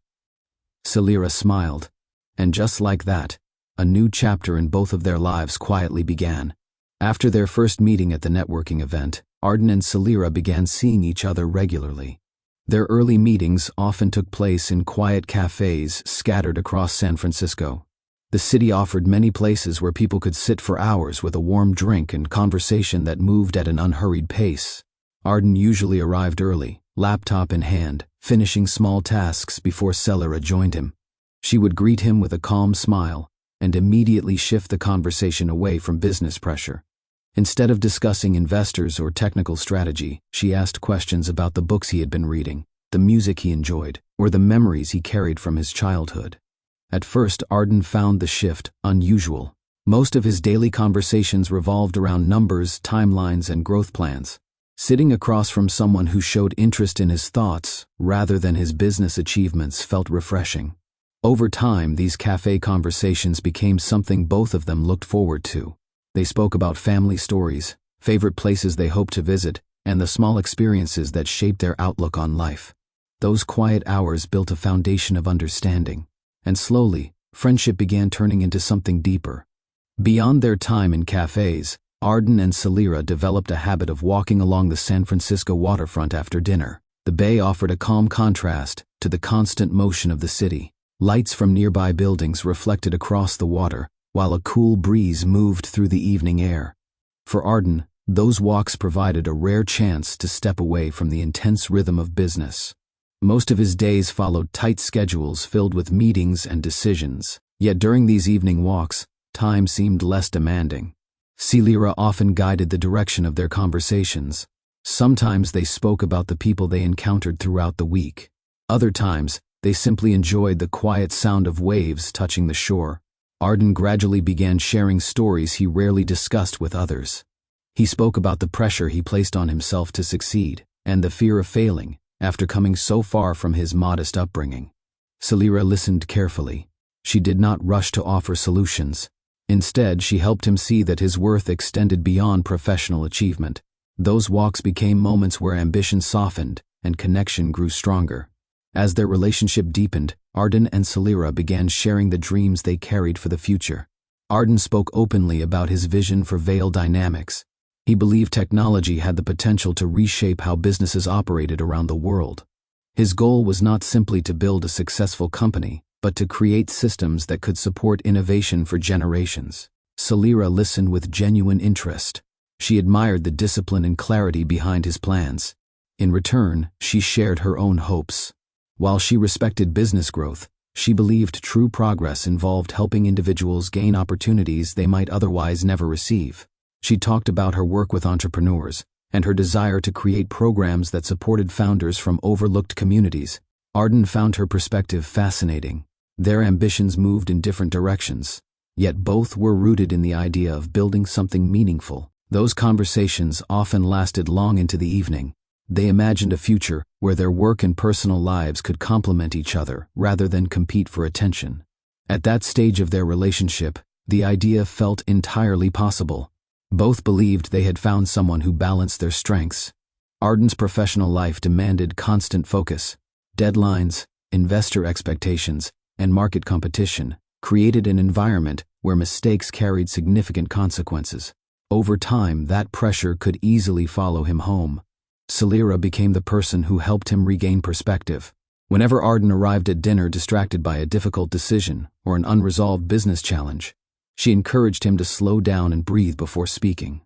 Celira smiled, and just like that, a new chapter in both of their lives quietly began. After their first meeting at the networking event, Arden and Celira began seeing each other regularly. Their early meetings often took place in quiet cafes scattered across San Francisco. The city offered many places where people could sit for hours with a warm drink and conversation that moved at an unhurried pace. Arden usually arrived early, laptop in hand, finishing small tasks before Celira joined him. She would greet him with a calm smile and immediately shift the conversation away from business pressure. Instead of discussing investors or technical strategy, she asked questions about the books he had been reading, the music he enjoyed, or the memories he carried from his childhood. At first, Arden found the shift unusual. Most of his daily conversations revolved around numbers, timelines, and growth plans. Sitting across from someone who showed interest in his thoughts rather than his business achievements felt refreshing. Over time, these cafe conversations became something both of them looked forward to. They spoke about family stories, favorite places they hoped to visit, and the small experiences that shaped their outlook on life. Those quiet hours built a foundation of understanding, and slowly, friendship began turning into something deeper. Beyond their time in cafes, Arden and Celira developed a habit of walking along the San Francisco waterfront after dinner. The bay offered a calm contrast to the constant motion of the city. Lights from nearby buildings reflected across the water, while a cool breeze moved through the evening air. For Arden, those walks provided a rare chance to step away from the intense rhythm of business. Most of his days followed tight schedules filled with meetings and decisions, yet during these evening walks, time seemed less demanding. Celira often guided the direction of their conversations. Sometimes they spoke about the people they encountered throughout the week. Other times, they simply enjoyed the quiet sound of waves touching the shore. Arden gradually began sharing stories he rarely discussed with others. He spoke about the pressure he placed on himself to succeed, and the fear of failing, after coming so far from his modest upbringing. Celira listened carefully. She did not rush to offer solutions. Instead, she helped him see that his worth extended beyond professional achievement. Those walks became moments where ambition softened and connection grew stronger. As their relationship deepened, Arden and Celira began sharing the dreams they carried for the future. Arden spoke openly about his vision for Veil Dynamics. He believed technology had the potential to reshape how businesses operated around the world. His goal was not simply to build a successful company, but to create systems that could support innovation for generations. Celira listened with genuine interest. She admired the discipline and clarity behind his plans. In return, she shared her own hopes. While she respected business growth, she believed true progress involved helping individuals gain opportunities they might otherwise never receive. She talked about her work with entrepreneurs and her desire to create programs that supported founders from overlooked communities. Arden found her perspective fascinating. Their ambitions moved in different directions, yet both were rooted in the idea of building something meaningful. Those conversations often lasted long into the evening. They imagined a future where their work and personal lives could complement each other rather than compete for attention. At that stage of their relationship, the idea felt entirely possible. Both believed they had found someone who balanced their strengths. Arden's professional life demanded constant focus. Deadlines, investor expectations, and market competition created an environment where mistakes carried significant consequences. Over time, that pressure could easily follow him home. Celira became the person who helped him regain perspective. Whenever Arden arrived at dinner distracted by a difficult decision or an unresolved business challenge, she encouraged him to slow down and breathe before speaking.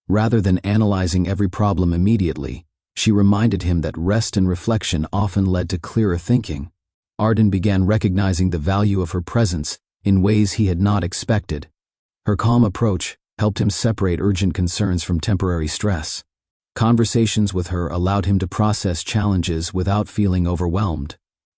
Rather than analyzing every problem immediately, she reminded him that rest and reflection often led to clearer thinking. Arden began recognizing the value of her presence in ways he had not expected. Her calm approach helped him separate urgent concerns from temporary stress. Conversations with her allowed him to process challenges without feeling overwhelmed.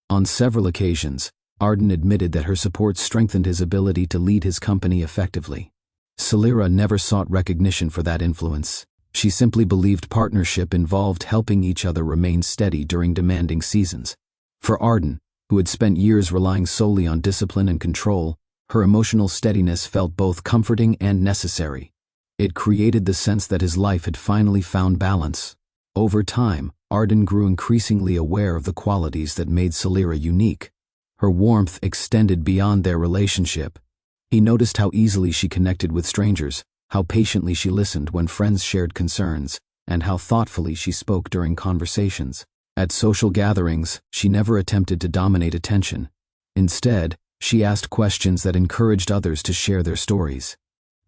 On several occasions, Arden admitted that her support strengthened his ability to lead his company effectively. Celira never sought recognition for that influence. She simply believed partnership involved helping each other remain steady during demanding seasons. For Arden, who had spent years relying solely on discipline and control, her emotional steadiness felt both comforting and necessary. It created the sense that his life had finally found balance. Over time, Arden grew increasingly aware of the qualities that made Celira unique. Her warmth extended beyond their relationship. He noticed how easily she connected with strangers, how patiently she listened when friends shared concerns, and how thoughtfully she spoke during conversations. At social gatherings, she never attempted to dominate attention. Instead, she asked questions that encouraged others to share their stories.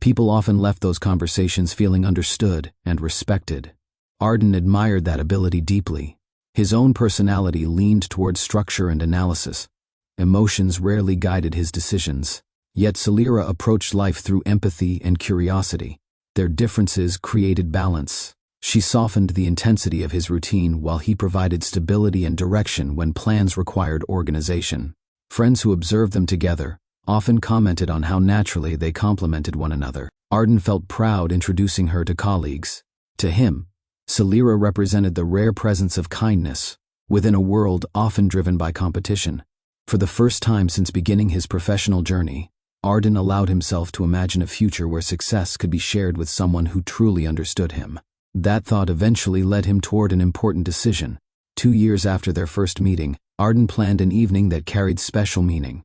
People often left those conversations feeling understood and respected. Arden admired that ability deeply. His own personality leaned toward structure and analysis. Emotions rarely guided his decisions. Yet Celira approached life through empathy and curiosity. Their differences created balance. She softened the intensity of his routine while he provided stability and direction when plans required organization. Friends who observed them together often commented on how naturally they complemented one another. Arden felt proud introducing her to colleagues. To him, Celira represented the rare presence of kindness within a world often driven by competition. For the first time since beginning his professional journey, Arden allowed himself to imagine a future where success could be shared with someone who truly understood him. That thought eventually led him toward an important decision. 2 years after their first meeting, Arden planned an evening that carried special meaning.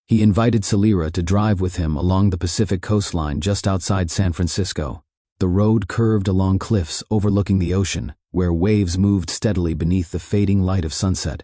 He invited Celira to drive with him along the Pacific coastline just outside San Francisco. The road curved along cliffs overlooking the ocean, where waves moved steadily beneath the fading light of sunset.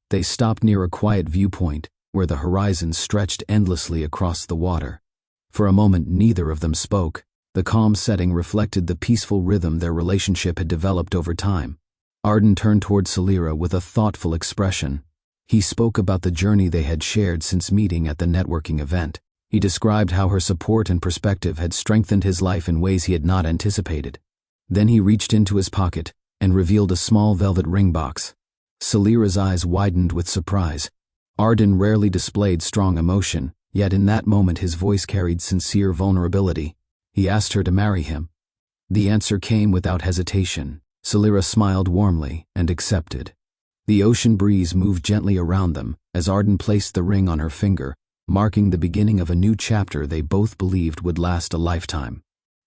They stopped near a quiet viewpoint, where the horizon stretched endlessly across the water. For a moment, neither of them spoke. The calm setting reflected the peaceful rhythm their relationship had developed over time. Arden turned toward Celira with a thoughtful expression. He spoke about the journey they had shared since meeting at the networking event. He described how her support and perspective had strengthened his life in ways he had not anticipated. Then he reached into his pocket and revealed a small velvet ring box. Celira's eyes widened with surprise. Arden rarely displayed strong emotion, yet in that moment his voice carried sincere vulnerability. He asked her to marry him. The answer came without hesitation. Celira smiled warmly and accepted. The ocean breeze moved gently around them as Arden placed the ring on her finger, marking the beginning of a new chapter they both believed would last a lifetime.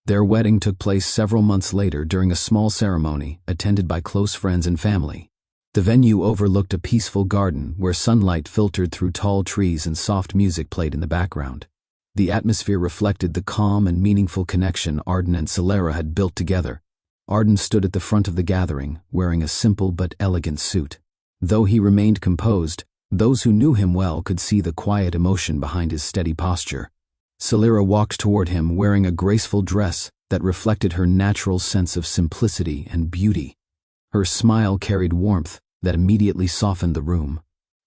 Their wedding took place several months later during a small ceremony attended by close friends and family. The venue overlooked a peaceful garden where sunlight filtered through tall trees and soft music played in the background. The atmosphere reflected the calm and meaningful connection Arden and Celira had built together. Arden stood at the front of the gathering, wearing a simple but elegant suit. Though he remained composed, those who knew him well could see the quiet emotion behind his steady posture. Celira walked toward him wearing a graceful dress that reflected her natural sense of simplicity and beauty. Her smile carried warmth that immediately softened the room.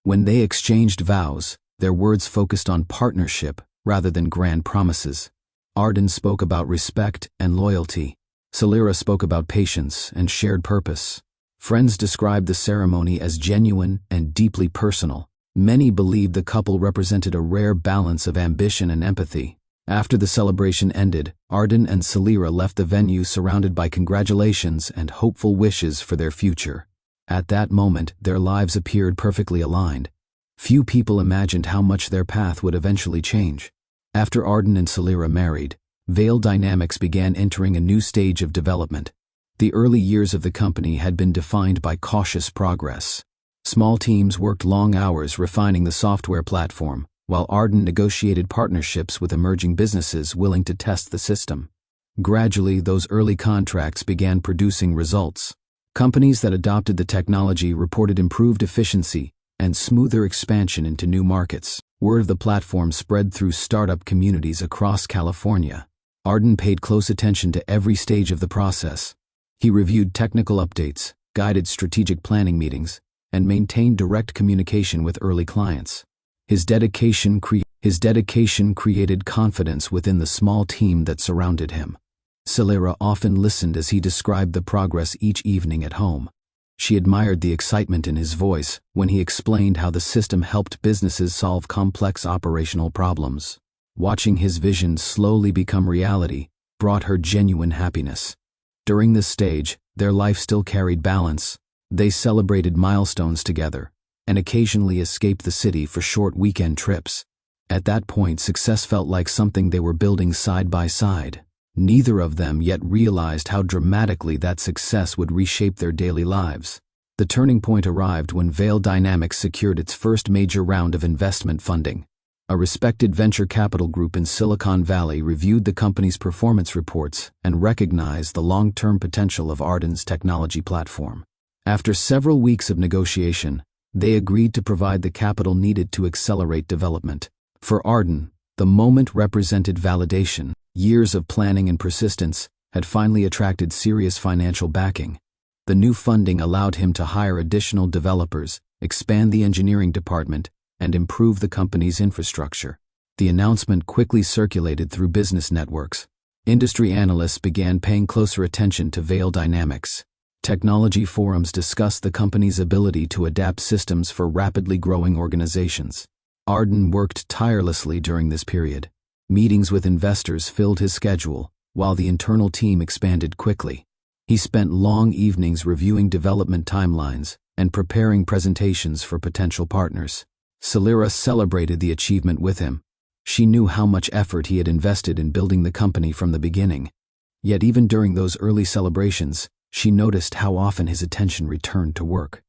When they exchanged vows, their words focused on partnership rather than grand promises. Arden spoke about respect and loyalty. Celira spoke about patience and shared purpose. Friends described the ceremony as genuine and deeply personal. Many believed the couple represented a rare balance of ambition and empathy. After the celebration ended, Arden and Celira left the venue surrounded by congratulations and hopeful wishes for their future. At that moment, their lives appeared perfectly aligned. Few people imagined how much their path would eventually change. After Arden and Celira married, Veil Dynamics began entering a new stage of development. The early years of the company had been defined by cautious progress. Small teams worked long hours refining the software platform, while Arden negotiated partnerships with emerging businesses willing to test the system. Gradually, those early contracts began producing results. Companies that adopted the technology reported improved efficiency and smoother expansion into new markets. Word of the platform spread through startup communities across California. Arden paid close attention to every stage of the process. He reviewed technical updates, guided strategic planning meetings, and maintained direct communication with early clients. His dedication created confidence within the small team that surrounded him. Celira often listened as he described the progress each evening at home. She admired the excitement in his voice when he explained how the system helped businesses solve complex operational problems. Watching his vision slowly become reality brought her genuine happiness. During this stage, their life still carried balance. They celebrated milestones together and occasionally escaped the city for short weekend trips. At that point, success felt like something they were building side by side. Neither of them yet realized how dramatically that success would reshape their daily lives. The turning point arrived when Veil Dynamics secured its first major round of investment funding. A respected venture capital group in Silicon Valley reviewed the company's performance reports and recognized the long-term potential of Arden's technology platform. After several weeks of negotiation, they agreed to provide the capital needed to accelerate development. For Arden, the moment represented validation. Years of planning and persistence had finally attracted serious financial backing. The new funding allowed him to hire additional developers, expand the engineering department, and improve the company's infrastructure. The announcement quickly circulated through business networks. Industry analysts began paying closer attention to Veil Dynamics. Technology forums discussed the company's ability to adapt systems for rapidly growing organizations. Arden worked tirelessly during this period. Meetings with investors filled his schedule, while the internal team expanded quickly. He spent long evenings reviewing development timelines and preparing presentations for potential partners. Celira celebrated the achievement with him. She knew how much effort he had invested in building the company from the beginning. Yet even during those early celebrations, she noticed how often his attention returned to work.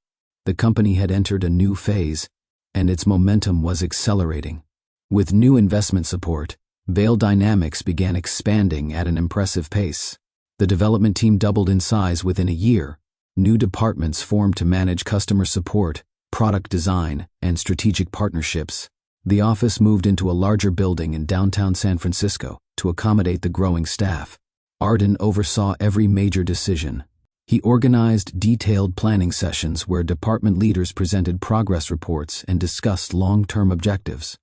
The company had entered a new phase, and its momentum was accelerating. With new investment support, Veil Dynamics began expanding at an impressive pace. The development team doubled in size within a year. New departments formed to manage customer support, product design, and strategic partnerships. The office moved into a larger building in downtown San Francisco to accommodate the growing staff. Arden oversaw every major decision. He organized detailed planning sessions where department leaders presented progress reports and discussed long-term objectives.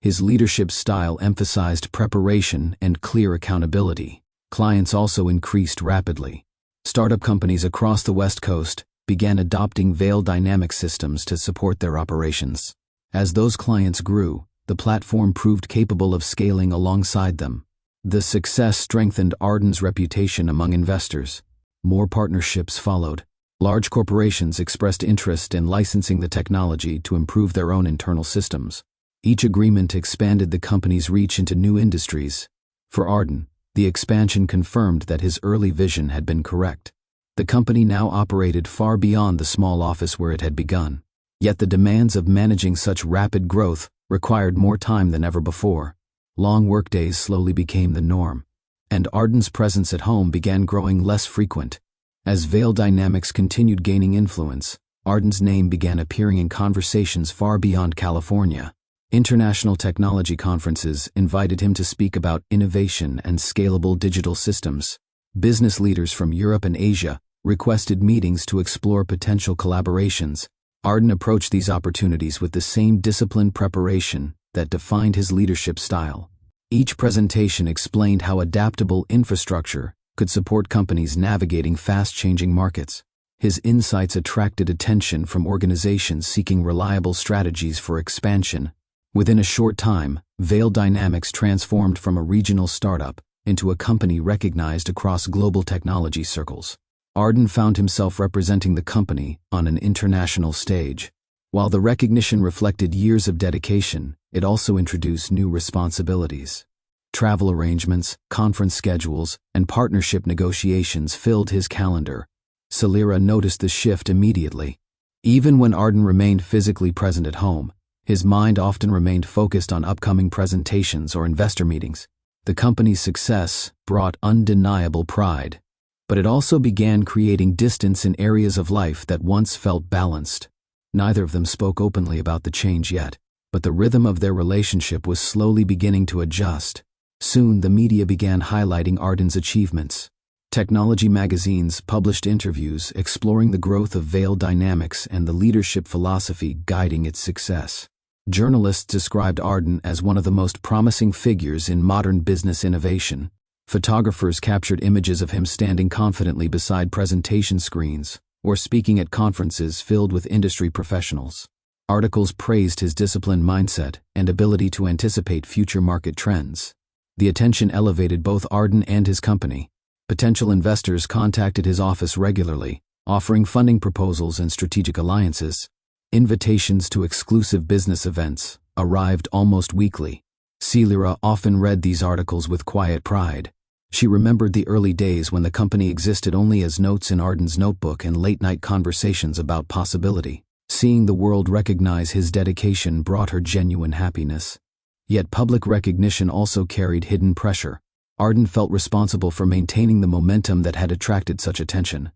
His leadership style emphasized preparation and clear accountability. Clients also increased rapidly. Startup companies across the West Coast began adopting Veil Dynamics systems to support their operations. As those clients grew, the platform proved capable of scaling alongside them. The success strengthened Arden's reputation among investors. More partnerships followed. Large corporations expressed interest in licensing the technology to improve their own internal systems. Each agreement expanded the company's reach into new industries. For Arden, the expansion confirmed that his early vision had been correct. The company now operated far beyond the small office where it had begun. Yet the demands of managing such rapid growth required more time than ever before. Long workdays slowly became the norm, and Arden's presence at home began growing less frequent. As Veil Dynamics continued gaining influence, Arden's name began appearing in conversations far beyond California. International technology conferences invited him to speak about innovation and scalable digital systems. Business leaders from Europe and Asia requested meetings to explore potential collaborations. Arden approached these opportunities with the same disciplined preparation that defined his leadership style. Each presentation explained how adaptable infrastructure could support companies navigating fast-changing markets. His insights attracted attention from organizations seeking reliable strategies for expansion. Within a short time, Veil Dynamics transformed from a regional startup into a company recognized across global technology circles. Arden found himself representing the company on an international stage. While the recognition reflected years of dedication, it also introduced new responsibilities. Travel arrangements, conference schedules, and partnership negotiations filled his calendar. Celira noticed the shift immediately. Even when Arden remained physically present at home, his mind often remained focused on upcoming presentations or investor meetings. The company's success brought undeniable pride, but it also began creating distance in areas of life that once felt balanced. Neither of them spoke openly about the change yet, but the rhythm of their relationship was slowly beginning to adjust. Soon, the media began highlighting Arden's achievements. Technology magazines published interviews exploring the growth of Veil Dynamics and the leadership philosophy guiding its success. Journalists described Arden as one of the most promising figures in modern business innovation. Photographers captured images of him standing confidently beside presentation screens or speaking at conferences filled with industry professionals. Articles praised his disciplined mindset and ability to anticipate future market trends. The attention elevated both Arden and his company. Potential investors contacted his office regularly, offering funding proposals and strategic alliances. Invitations to exclusive business events arrived almost weekly. Celira often read these articles with quiet pride. She remembered the early days when the company existed only as notes in Arden's notebook and late-night conversations about possibility. Seeing the world recognize his dedication brought her genuine happiness. Yet public recognition also carried hidden pressure. Arden felt responsible for maintaining the momentum that had attracted such attention.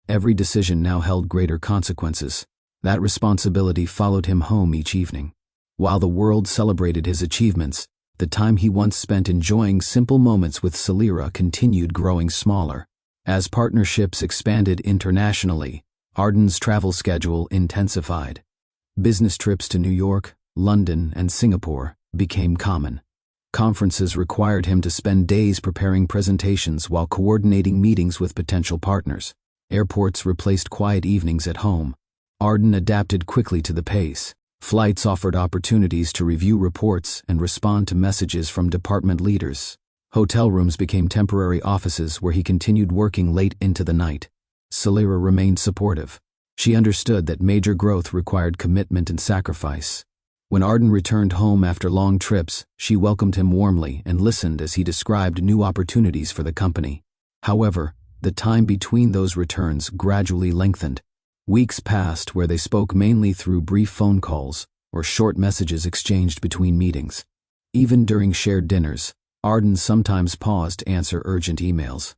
Every decision now held greater consequences. That responsibility followed him home each evening. While the world celebrated his achievements, the time he once spent enjoying simple moments with Celira continued growing smaller. As partnerships expanded internationally, Arden's travel schedule intensified. Business trips to New York, London, and Singapore became common. Conferences required him to spend days preparing presentations while coordinating meetings with potential partners. Airports replaced quiet evenings at home. Arden adapted quickly to the pace. Flights offered opportunities to review reports and respond to messages from department leaders. Hotel rooms became temporary offices where he continued working late into the night. Celira remained supportive. She understood that major growth required commitment and sacrifice. When Arden returned home after long trips, she welcomed him warmly and listened as he described new opportunities for the company. However, the time between those returns gradually lengthened. Weeks passed where they spoke mainly through brief phone calls or short messages exchanged between meetings. Even during shared dinners, Arden sometimes paused to answer urgent emails.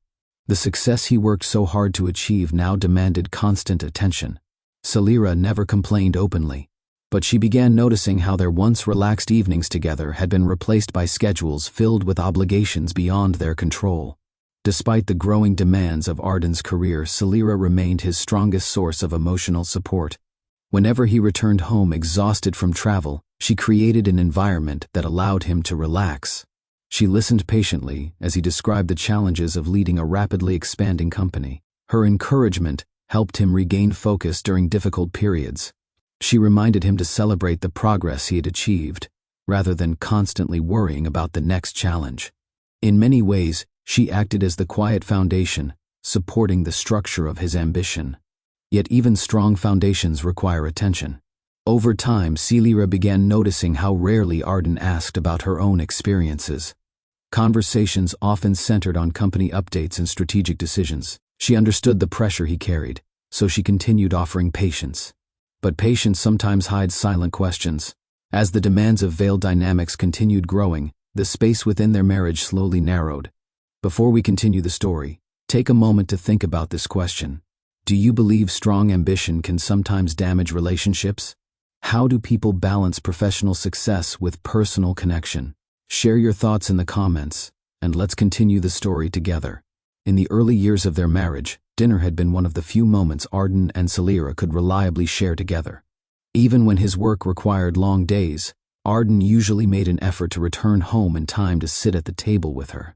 The success he worked so hard to achieve now demanded constant attention. Celira never complained openly, but she began noticing how their once relaxed evenings together had been replaced by schedules filled with obligations beyond their control. Despite the growing demands of Arden's career, Celira remained his strongest source of emotional support. Whenever he returned home exhausted from travel, she created an environment that allowed him to relax. She listened patiently as he described the challenges of leading a rapidly expanding company. Her encouragement helped him regain focus during difficult periods. She reminded him to celebrate the progress he had achieved, rather than constantly worrying about the next challenge. In many ways, she acted as the quiet foundation, supporting the structure of his ambition. Yet even strong foundations require attention. Over time, Celira began noticing how rarely Arden asked about her own experiences. Conversations often centered on company updates and strategic decisions. She understood the pressure he carried, so she continued offering patience. But patience sometimes hides silent questions. As the demands of Veil Dynamics continued growing, the space within their marriage slowly narrowed. Before we continue the story, take a moment to think about this question. Do you believe strong ambition can sometimes damage relationships? How do people balance professional success with personal connection? Share your thoughts in the comments, and let's continue the story together. In the early years of their marriage, Dinner had been one of the few moments Arden and Celira could reliably share together. Even when his work required long days, Arden usually made an effort to return home in time to sit at the table with her.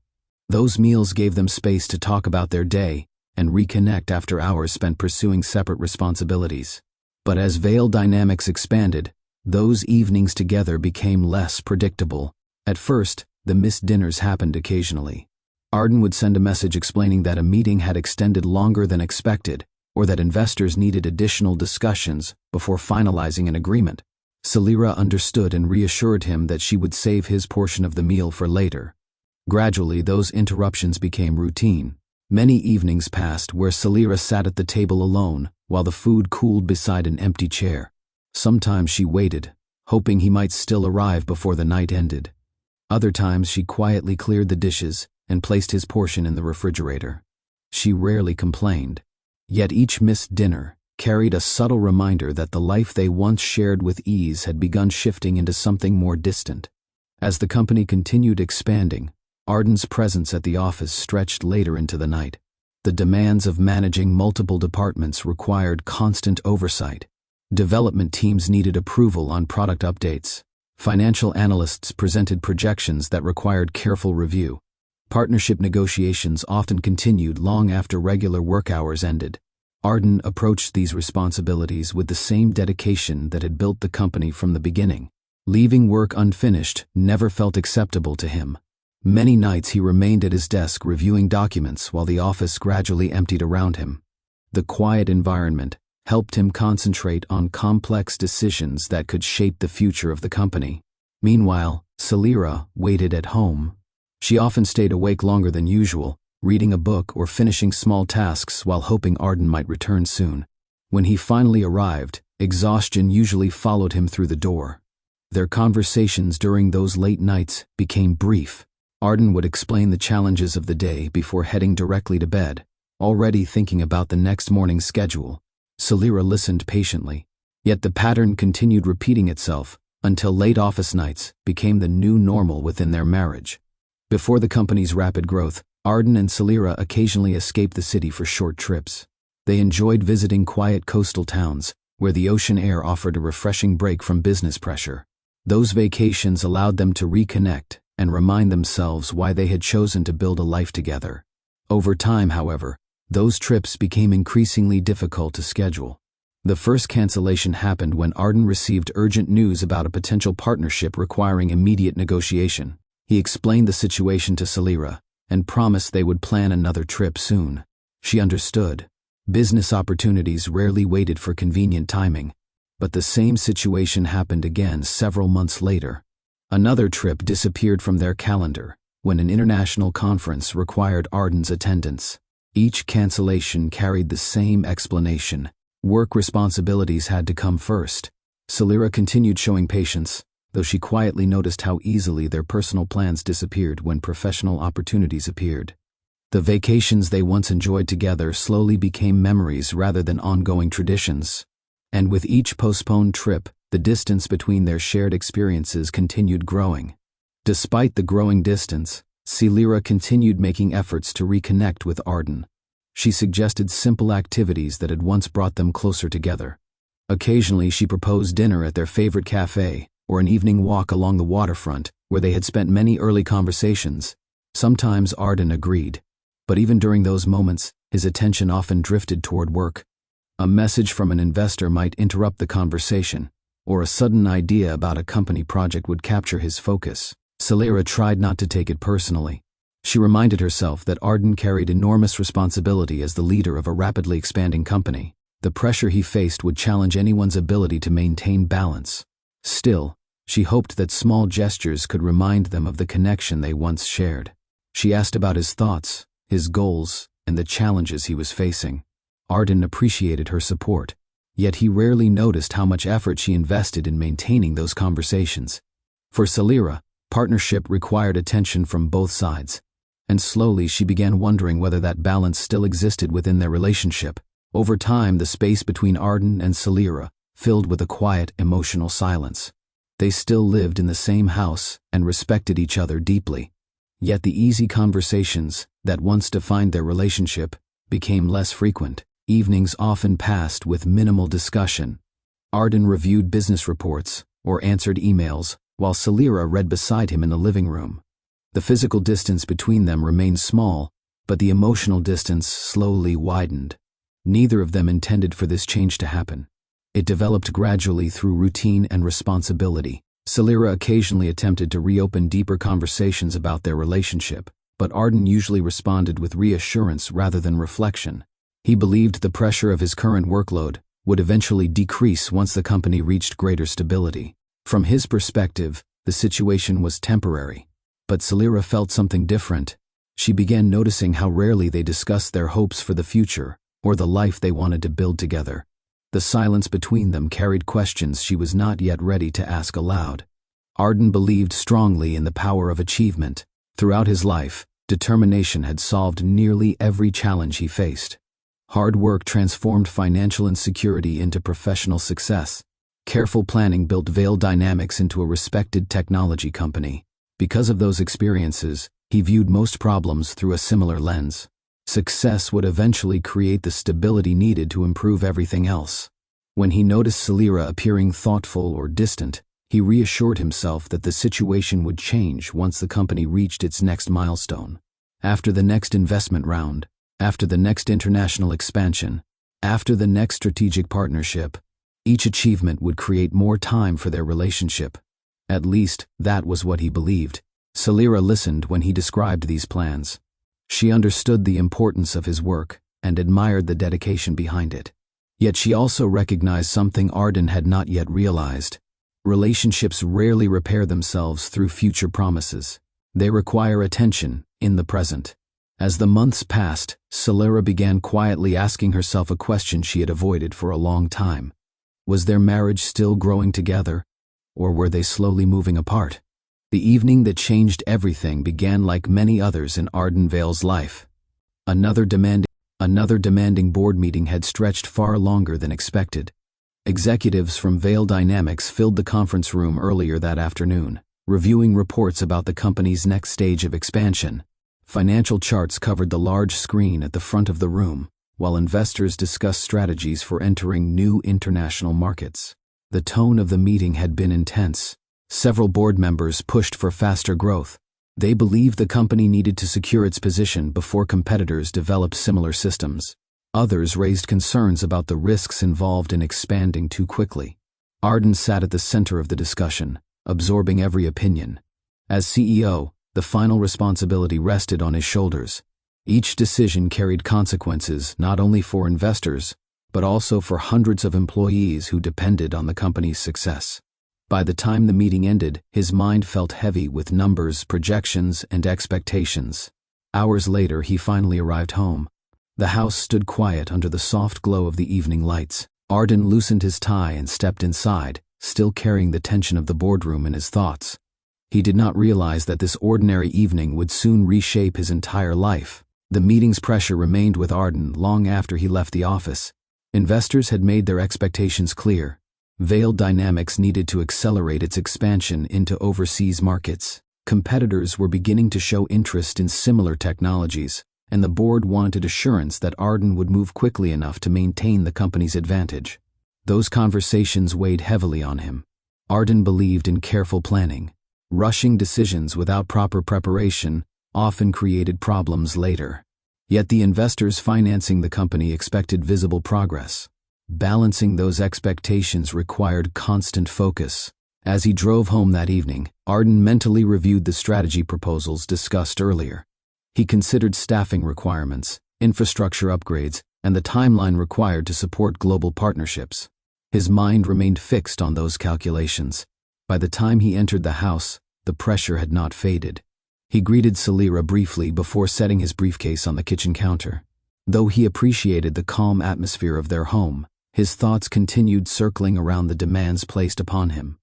Those meals gave them space to talk about their day and reconnect after hours spent pursuing separate responsibilities. But as Vale dynamics expanded, those evenings together became less predictable. At first, the missed dinners happened occasionally. Arden would send a message explaining that a meeting had extended longer than expected, or that investors needed additional discussions before finalizing an agreement. Celira understood and reassured him that she would save his portion of the meal for later. Gradually, those interruptions became routine. Many evenings passed where Celira sat at the table alone while the food cooled beside an empty chair. Sometimes she waited, hoping he might still arrive before the night ended. Other times she quietly cleared the dishes and placed his portion in the refrigerator. She rarely complained, yet each missed dinner carried a subtle reminder that the life they once shared with ease had begun shifting into something more distant. As the company continued expanding, Arden's presence at the office stretched later into the night. The demands of managing multiple departments required constant oversight. Development teams needed approval on product updates. Financial analysts presented projections that required careful review. Partnership negotiations often continued long after regular work hours ended. Arden approached these responsibilities with the same dedication that had built the company from the beginning. Leaving work unfinished never felt acceptable to him. Many nights he remained at his desk reviewing documents while the office gradually emptied around him. The quiet environment helped him concentrate on complex decisions that could shape the future of the company. Meanwhile, Celira waited at home. She often stayed awake longer than usual, reading a book or finishing small tasks while hoping Arden might return soon. When he finally arrived, exhaustion usually followed him through the door. Their conversations during those late nights became brief. Arden would explain the challenges of the day before heading directly to bed, already thinking about the next morning's schedule. Celira listened patiently, yet the pattern continued repeating itself until late office nights became the new normal within their marriage. Before the company's rapid growth, Arden and Celira occasionally escaped the city for short trips. They enjoyed visiting quiet coastal towns, where the ocean air offered a refreshing break from business pressure. Those vacations allowed them to reconnect and remind themselves why they had chosen to build a life together. Over time, however, those trips became increasingly difficult to schedule. The first cancellation happened when Arden received urgent news about a potential partnership requiring immediate negotiation. He explained the situation to Celira and promised they would plan another trip soon. She understood. Business opportunities rarely waited for convenient timing, but the same situation happened again several months later. Another trip disappeared from their calendar when an international conference required Arden's attendance. Each cancellation carried the same explanation. Work responsibilities had to come first. Celira continued showing patience, though she quietly noticed how easily their personal plans disappeared when professional opportunities appeared. The vacations they once enjoyed together slowly became memories rather than ongoing traditions. And with each postponed trip, the distance between their shared experiences continued growing. Despite the growing distance, Celira continued making efforts to reconnect with Arden. She suggested simple activities that had once brought them closer together. Occasionally, she proposed dinner at their favorite cafe or an evening walk along the waterfront where they had spent many early conversations. Sometimes Arden agreed, but even during those moments, his attention often drifted toward work. A message from an investor might interrupt the conversation, or a sudden idea about a company project would capture his focus. Celira tried not to take it personally. She reminded herself that Arden carried enormous responsibility as the leader of a rapidly expanding company. The pressure he faced would challenge anyone's ability to maintain balance. Still, she hoped that small gestures could remind them of the connection they once shared. She asked about his thoughts, his goals, and the challenges he was facing. Arden appreciated her support, yet he rarely noticed how much effort she invested in maintaining those conversations. For Celira, partnership required attention from both sides, and slowly she began wondering whether that balance still existed within their relationship. Over time, the space between Arden and Celira filled with a quiet, emotional silence. They still lived in the same house and respected each other deeply. Yet the easy conversations that once defined their relationship became less frequent. Evenings often passed with minimal discussion. Arden reviewed business reports or answered emails, while Celira read beside him in the living room. The physical distance between them remained small, but the emotional distance slowly widened. Neither of them intended for this change to happen. It developed gradually through routine and responsibility. Celira occasionally attempted to reopen deeper conversations about their relationship, but Arden usually responded with reassurance rather than reflection. He believed the pressure of his current workload would eventually decrease once the company reached greater stability. From his perspective, the situation was temporary. But Celira felt something different. She began noticing how rarely they discussed their hopes for the future or the life they wanted to build together. The silence between them carried questions she was not yet ready to ask aloud. Arden believed strongly in the power of achievement. Throughout his life, determination had solved nearly every challenge he faced. Hard work transformed financial insecurity into professional success. Careful planning built Veil Dynamics into a respected technology company. Because of those experiences, he viewed most problems through a similar lens. Success would eventually create the stability needed to improve everything else. When he noticed Celira appearing thoughtful or distant, he reassured himself that the situation would change once the company reached its next milestone. After the next investment round, after the next international expansion, after the next strategic partnership, each achievement would create more time for their relationship. At least, that was what he believed. Celira listened when he described these plans. She understood the importance of his work and admired the dedication behind it. Yet she also recognized something Arden had not yet realized. Relationships rarely repair themselves through future promises. They require attention in the present. As the months passed, Celira began quietly asking herself a question she had avoided for a long time. Was their marriage still growing together, or were they slowly moving apart? The evening that changed everything began like many others in Arden Vale's life. Another demanding board meeting had stretched far longer than expected. Executives from Veil Dynamics filled the conference room earlier that afternoon, reviewing reports about the company's next stage of expansion. Financial charts covered the large screen at the front of the room, while investors discussed strategies for entering new international markets. The tone of the meeting had been intense. Several board members pushed for faster growth. They believed the company needed to secure its position before competitors developed similar systems. Others raised concerns about the risks involved in expanding too quickly. Arden sat at the center of the discussion, absorbing every opinion. As CEO, the final responsibility rested on his shoulders. Each decision carried consequences not only for investors, but also for hundreds of employees who depended on the company's success. By the time the meeting ended, his mind felt heavy with numbers, projections, and expectations. Hours later, he finally arrived home. The house stood quiet under the soft glow of the evening lights. Arden loosened his tie and stepped inside, still carrying the tension of the boardroom in his thoughts. He did not realize that this ordinary evening would soon reshape his entire life. The meeting's pressure remained with Arden long after he left the office. Investors had made their expectations clear. Veil Dynamics needed to accelerate its expansion into overseas markets. Competitors were beginning to show interest in similar technologies, and the board wanted assurance that Arden would move quickly enough to maintain the company's advantage. Those conversations weighed heavily on him. Arden believed in careful planning. Rushing decisions without proper preparation often created problems later. Yet the investors financing the company expected visible progress. Balancing those expectations required constant focus. As he drove home that evening, Arden mentally reviewed the strategy proposals discussed earlier. He considered staffing requirements, infrastructure upgrades, and the timeline required to support global partnerships. His mind remained fixed on those calculations. By the time he entered the house, the pressure had not faded. He greeted Celira briefly before setting his briefcase on the kitchen counter. Though he appreciated the calm atmosphere of their home, his thoughts continued circling around the demands placed upon him.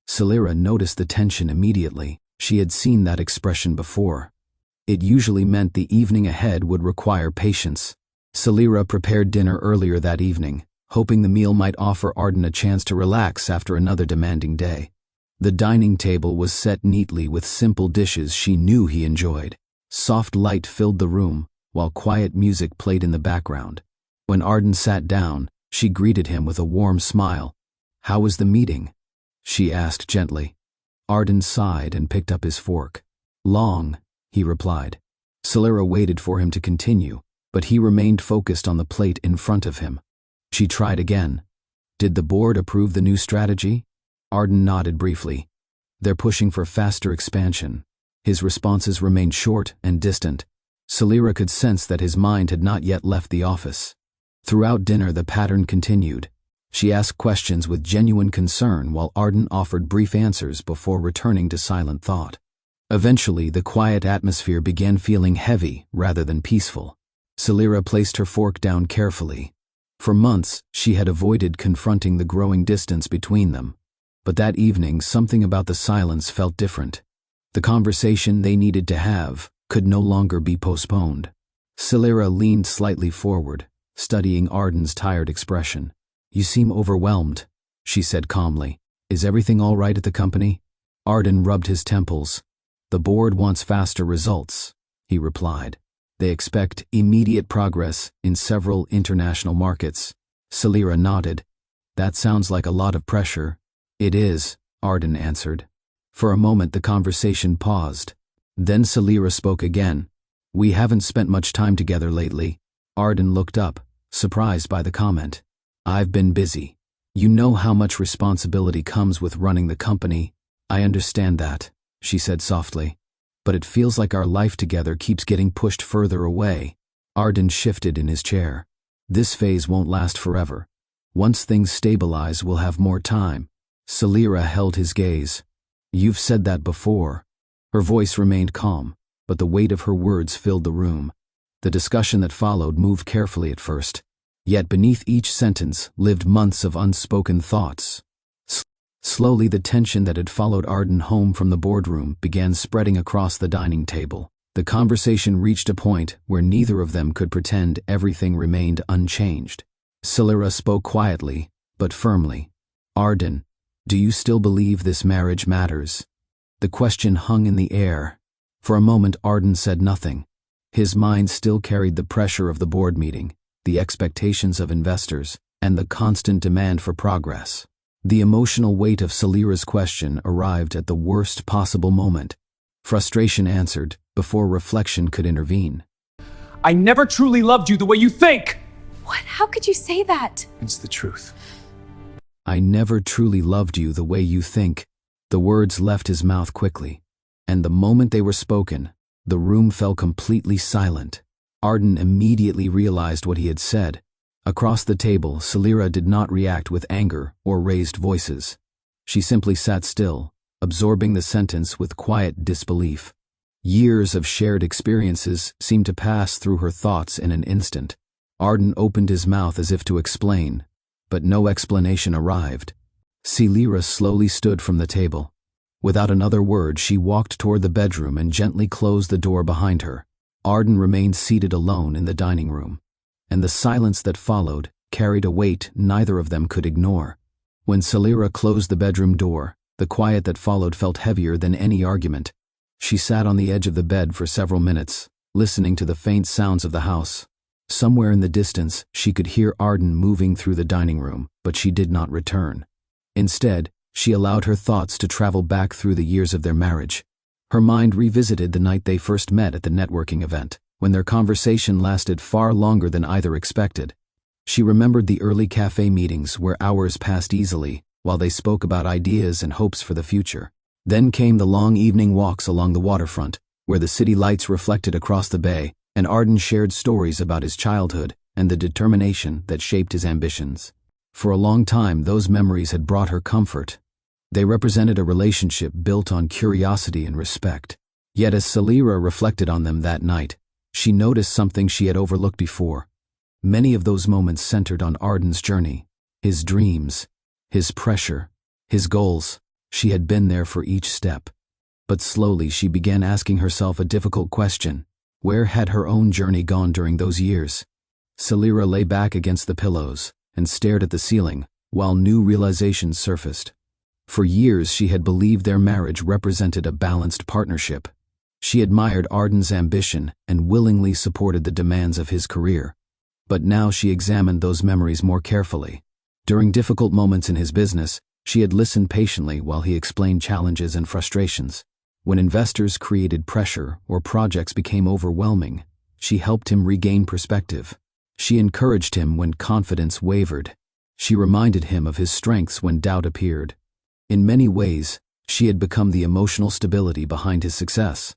Celira noticed the tension immediately. She had seen that expression before. It usually meant the evening ahead would require patience. Celira prepared dinner earlier that evening, hoping the meal might offer Arden a chance to relax after another demanding day. The dining table was set neatly with simple dishes she knew he enjoyed. Soft light filled the room, while quiet music played in the background. When Arden sat down, she greeted him with a warm smile. "How was the meeting?" she asked gently. Arden sighed and picked up his fork. "Long," he replied. Celira waited for him to continue, but he remained focused on the plate in front of him. She tried again. "Did the board approve the new strategy?" Arden nodded briefly. "They're pushing for faster expansion." His responses remained short and distant. Celira could sense that his mind had not yet left the office. Throughout dinner, the pattern continued. She asked questions with genuine concern while Arden offered brief answers before returning to silent thought. Eventually, the quiet atmosphere began feeling heavy rather than peaceful. Celira placed her fork down carefully. For months, she had avoided confronting the growing distance between them. But that evening, something about the silence felt different. The conversation they needed to have could no longer be postponed. Celira leaned slightly forward, studying Arden's tired expression. "You seem overwhelmed," she said calmly. "Is everything all right at the company?" Arden rubbed his temples. "The board wants faster results," he replied. "They expect immediate progress in several international markets." Celira nodded. "That sounds like a lot of pressure." "It is," Arden answered. For a moment the conversation paused. Then Celira spoke again. "We haven't spent much time together lately." Arden looked up, surprised by the comment. "I've been busy. You know how much responsibility comes with running the company." "I understand that," she said softly. "But it feels like our life together keeps getting pushed further away." Arden shifted in his chair. "This phase won't last forever. Once things stabilize, we'll have more time." Celira held his gaze. "You've said that before." Her voice remained calm, but the weight of her words filled the room. The discussion that followed moved carefully at first, yet beneath each sentence lived months of unspoken thoughts. Slowly, the tension that had followed Arden home from the boardroom began spreading across the dining table. The conversation reached a point where neither of them could pretend everything remained unchanged. Celira spoke quietly, but firmly. "Arden, do you still believe this marriage matters?" The question hung in the air. For a moment Arden said nothing. His mind still carried the pressure of the board meeting, the expectations of investors, and the constant demand for progress. The emotional weight of Celira's question arrived at the worst possible moment. Frustration answered before reflection could intervene. I never truly loved you the way you think! What? How could you say that? It's the truth. "I never truly loved you the way you think." The words left his mouth quickly, and the moment they were spoken, the room fell completely silent. Arden immediately realized what he had said. Across the table, Celira did not react with anger or raised voices. She simply sat still, absorbing the sentence with quiet disbelief. Years of shared experiences seemed to pass through her thoughts in an instant. Arden opened his mouth as if to explain, but no explanation arrived. Celira slowly stood from the table. Without another word, she walked toward the bedroom and gently closed the door behind her. Arden remained seated alone in the dining room, and the silence that followed carried a weight neither of them could ignore. When Celira closed the bedroom door, the quiet that followed felt heavier than any argument. She sat on the edge of the bed for several minutes, listening to the faint sounds of the house. Somewhere in the distance, she could hear Arden moving through the dining room, but she did not return. Instead, she allowed her thoughts to travel back through the years of their marriage. Her mind revisited the night they first met at the networking event, when their conversation lasted far longer than either expected. She remembered the early cafe meetings where hours passed easily while they spoke about ideas and hopes for the future. Then came the long evening walks along the waterfront, where the city lights reflected across the bay, and Arden shared stories about his childhood and the determination that shaped his ambitions. For a long time, those memories had brought her comfort. They represented a relationship built on curiosity and respect. Yet as Celira reflected on them that night, she noticed something she had overlooked before. Many of those moments centered on Arden's journey, his dreams, his pressure, his goals. She had been there for each step. But slowly she began asking herself a difficult question. Where had her own journey gone during those years? Celira lay back against the pillows and stared at the ceiling, while new realizations surfaced. For years she had believed their marriage represented a balanced partnership. She admired Arden's ambition and willingly supported the demands of his career. But now she examined those memories more carefully. During difficult moments in his business, she had listened patiently while he explained challenges and frustrations. When investors created pressure or projects became overwhelming, she helped him regain perspective. She encouraged him when confidence wavered. She reminded him of his strengths when doubt appeared. In many ways, she had become the emotional stability behind his success.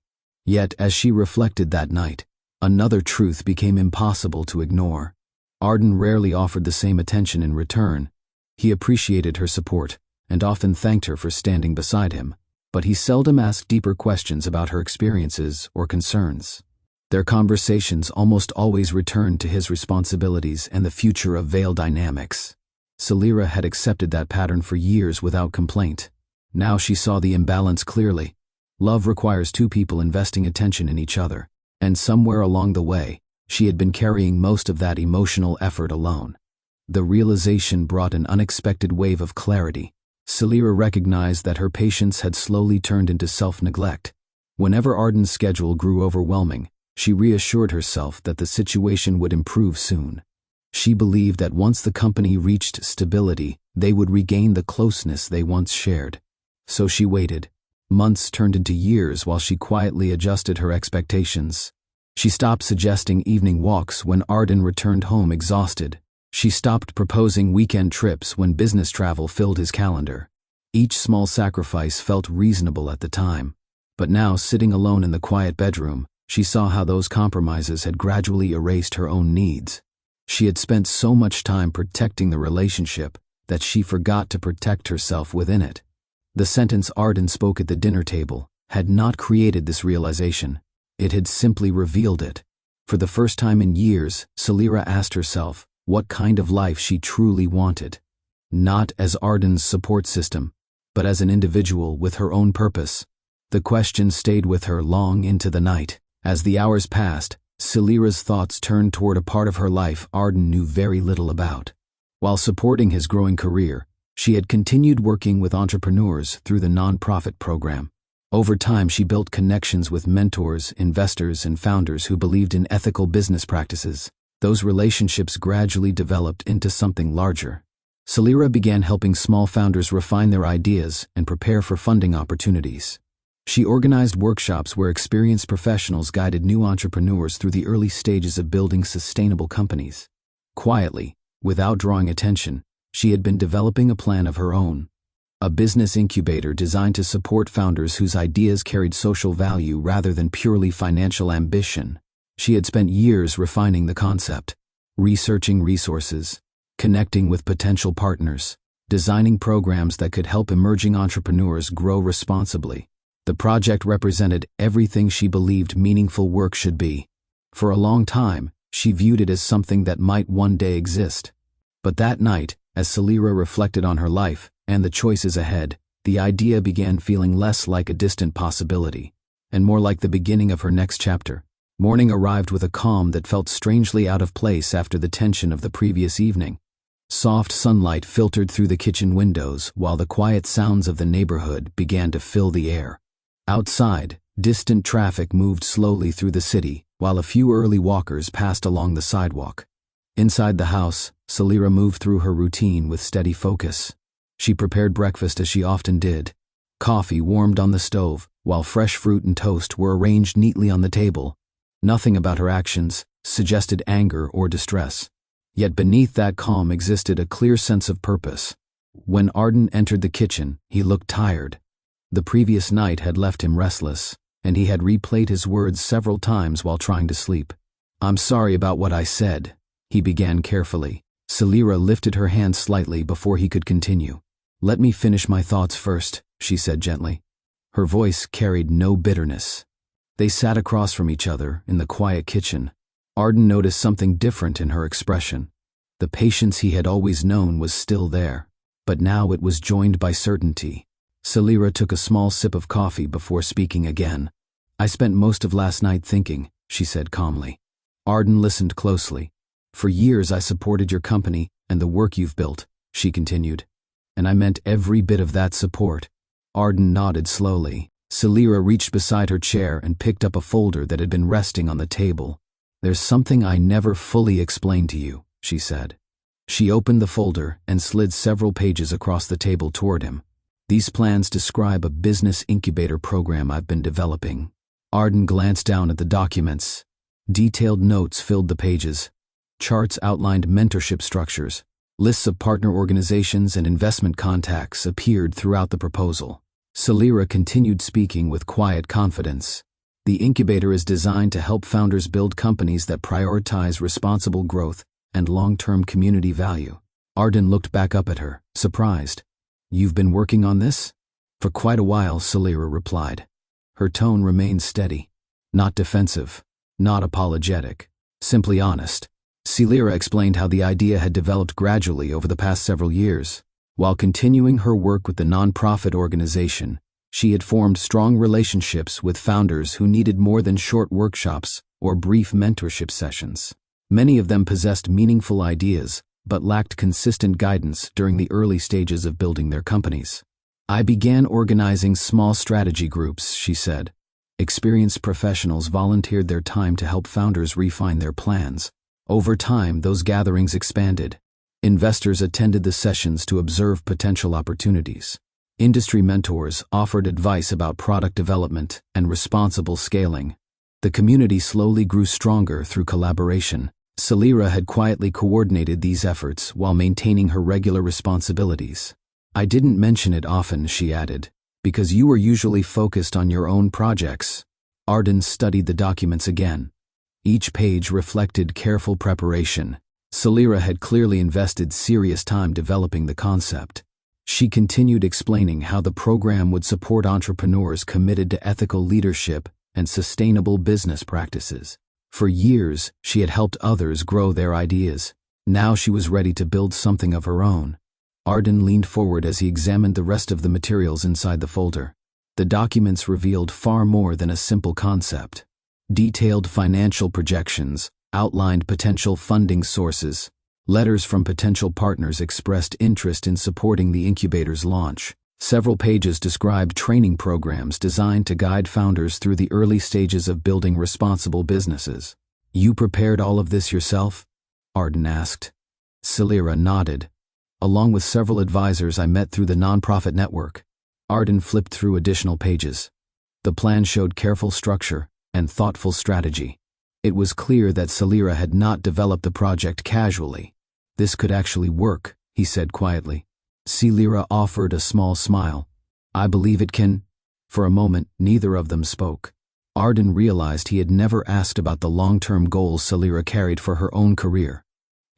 Yet, as she reflected that night, another truth became impossible to ignore. Arden rarely offered the same attention in return. He appreciated her support and often thanked her for standing beside him, but he seldom asked deeper questions about her experiences or concerns. Their conversations almost always returned to his responsibilities and the future of Veil dynamics. Celira had accepted that pattern for years without complaint. Now she saw the imbalance clearly. Love requires two people investing attention in each other, and somewhere along the way, she had been carrying most of that emotional effort alone. The realization brought an unexpected wave of clarity. Celira recognized that her patience had slowly turned into self-neglect. Whenever Arden's schedule grew overwhelming, she reassured herself that the situation would improve soon. She believed that once the company reached stability, they would regain the closeness they once shared. So she waited. Months turned into years while she quietly adjusted her expectations. She stopped suggesting evening walks when Arden returned home exhausted. She stopped proposing weekend trips when business travel filled his calendar. Each small sacrifice felt reasonable at the time. But now, sitting alone in the quiet bedroom, she saw how those compromises had gradually erased her own needs. She had spent so much time protecting the relationship that she forgot to protect herself within it. The sentence Arden spoke at the dinner table had not created this realization. It had simply revealed it. For the first time in years, Celira asked herself what kind of life she truly wanted. Not as Arden's support system, but as an individual with her own purpose. The question stayed with her long into the night. As the hours passed, Celira's thoughts turned toward a part of her life Arden knew very little about. While supporting his growing career, she had continued working with entrepreneurs through the nonprofit program. Over time, she built connections with mentors, investors, and founders who believed in ethical business practices. Those relationships gradually developed into something larger. Celira began helping small founders refine their ideas and prepare for funding opportunities. She organized workshops where experienced professionals guided new entrepreneurs through the early stages of building sustainable companies. Quietly, without drawing attention, she had been developing a plan of her own. A business incubator designed to support founders whose ideas carried social value rather than purely financial ambition. She had spent years refining the concept, researching resources, connecting with potential partners, designing programs that could help emerging entrepreneurs grow responsibly. The project represented everything she believed meaningful work should be. For a long time, she viewed it as something that might one day exist. But that night, as Celira reflected on her life and the choices ahead, the idea began feeling less like a distant possibility, and more like the beginning of her next chapter. Morning arrived with a calm that felt strangely out of place after the tension of the previous evening. Soft sunlight filtered through the kitchen windows while the quiet sounds of the neighborhood began to fill the air. Outside, distant traffic moved slowly through the city, while a few early walkers passed along the sidewalk. Inside the house, Celira moved through her routine with steady focus. She prepared breakfast as she often did. Coffee warmed on the stove, while fresh fruit and toast were arranged neatly on the table. Nothing about her actions suggested anger or distress. Yet beneath that calm existed a clear sense of purpose. When Arden entered the kitchen, he looked tired. The previous night had left him restless, and he had replayed his words several times while trying to sleep. "I'm sorry about what I said," he began carefully. Celira lifted her hand slightly before he could continue. "Let me finish my thoughts first," she said gently. Her voice carried no bitterness. They sat across from each other in the quiet kitchen. Arden noticed something different in her expression. The patience he had always known was still there, but now it was joined by certainty. Celira took a small sip of coffee before speaking again. "I spent most of last night thinking," she said calmly. Arden listened closely. "For years I supported your company and the work you've built," she continued. "And I meant every bit of that support." Arden nodded slowly. Celira reached beside her chair and picked up a folder that had been resting on the table. "There's something I never fully explained to you," she said. She opened the folder and slid several pages across the table toward him. "These plans describe a business incubator program I've been developing." Arden glanced down at the documents. Detailed notes filled the pages. Charts outlined mentorship structures. Lists of partner organizations and investment contacts appeared throughout the proposal. Celira continued speaking with quiet confidence. "The incubator is designed to help founders build companies that prioritize responsible growth and long-term community value." Arden looked back up at her, surprised. "You've been working on this?" "For quite a while," Celira replied. Her tone remained steady. Not defensive, not apologetic, simply honest. Celira explained how the idea had developed gradually over the past several years. While continuing her work with the nonprofit organization, she had formed strong relationships with founders who needed more than short workshops or brief mentorship sessions. Many of them possessed meaningful ideas, but lacked consistent guidance during the early stages of building their companies. "I began organizing small strategy groups," she said. Experienced professionals volunteered their time to help founders refine their plans. Over time, those gatherings expanded. Investors attended the sessions to observe potential opportunities. Industry mentors offered advice about product development and responsible scaling. The community slowly grew stronger through collaboration. Celira had quietly coordinated these efforts while maintaining her regular responsibilities. "I didn't mention it often," she added, "because you were usually focused on your own projects." Arden studied the documents again. Each page reflected careful preparation. Celira had clearly invested serious time developing the concept. She continued explaining how the program would support entrepreneurs committed to ethical leadership and sustainable business practices. For years, she had helped others grow their ideas. Now she was ready to build something of her own. Arden leaned forward as he examined the rest of the materials inside the folder. The documents revealed far more than a simple concept. Detailed financial projections outlined potential funding sources. Letters from potential partners expressed interest in supporting the incubator's launch. Several pages described training programs designed to guide founders through the early stages of building responsible businesses. "You prepared all of this yourself?" Arden asked. Celira nodded. "Along with several advisors I met through the nonprofit network." Arden flipped through additional pages. The plan showed careful structure and thoughtful strategy. It was clear that Celira had not developed the project casually. "This could actually work," he said quietly. Celira offered a small smile. "I believe it can." For a moment, neither of them spoke. Arden realized he had never asked about the long-term goals Celira carried for her own career.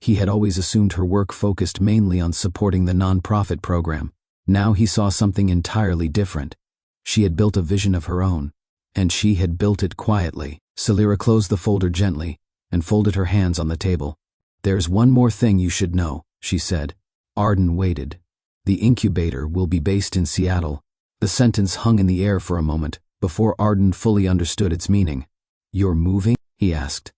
He had always assumed her work focused mainly on supporting the nonprofit program. Now he saw something entirely different. She had built a vision of her own, and she had built it quietly. Celira closed the folder gently and folded her hands on the table. "There's one more thing you should know," she said. Arden waited. "The incubator will be based in Seattle." The sentence hung in the air for a moment before Arden fully understood its meaning. "You're moving?" he asked.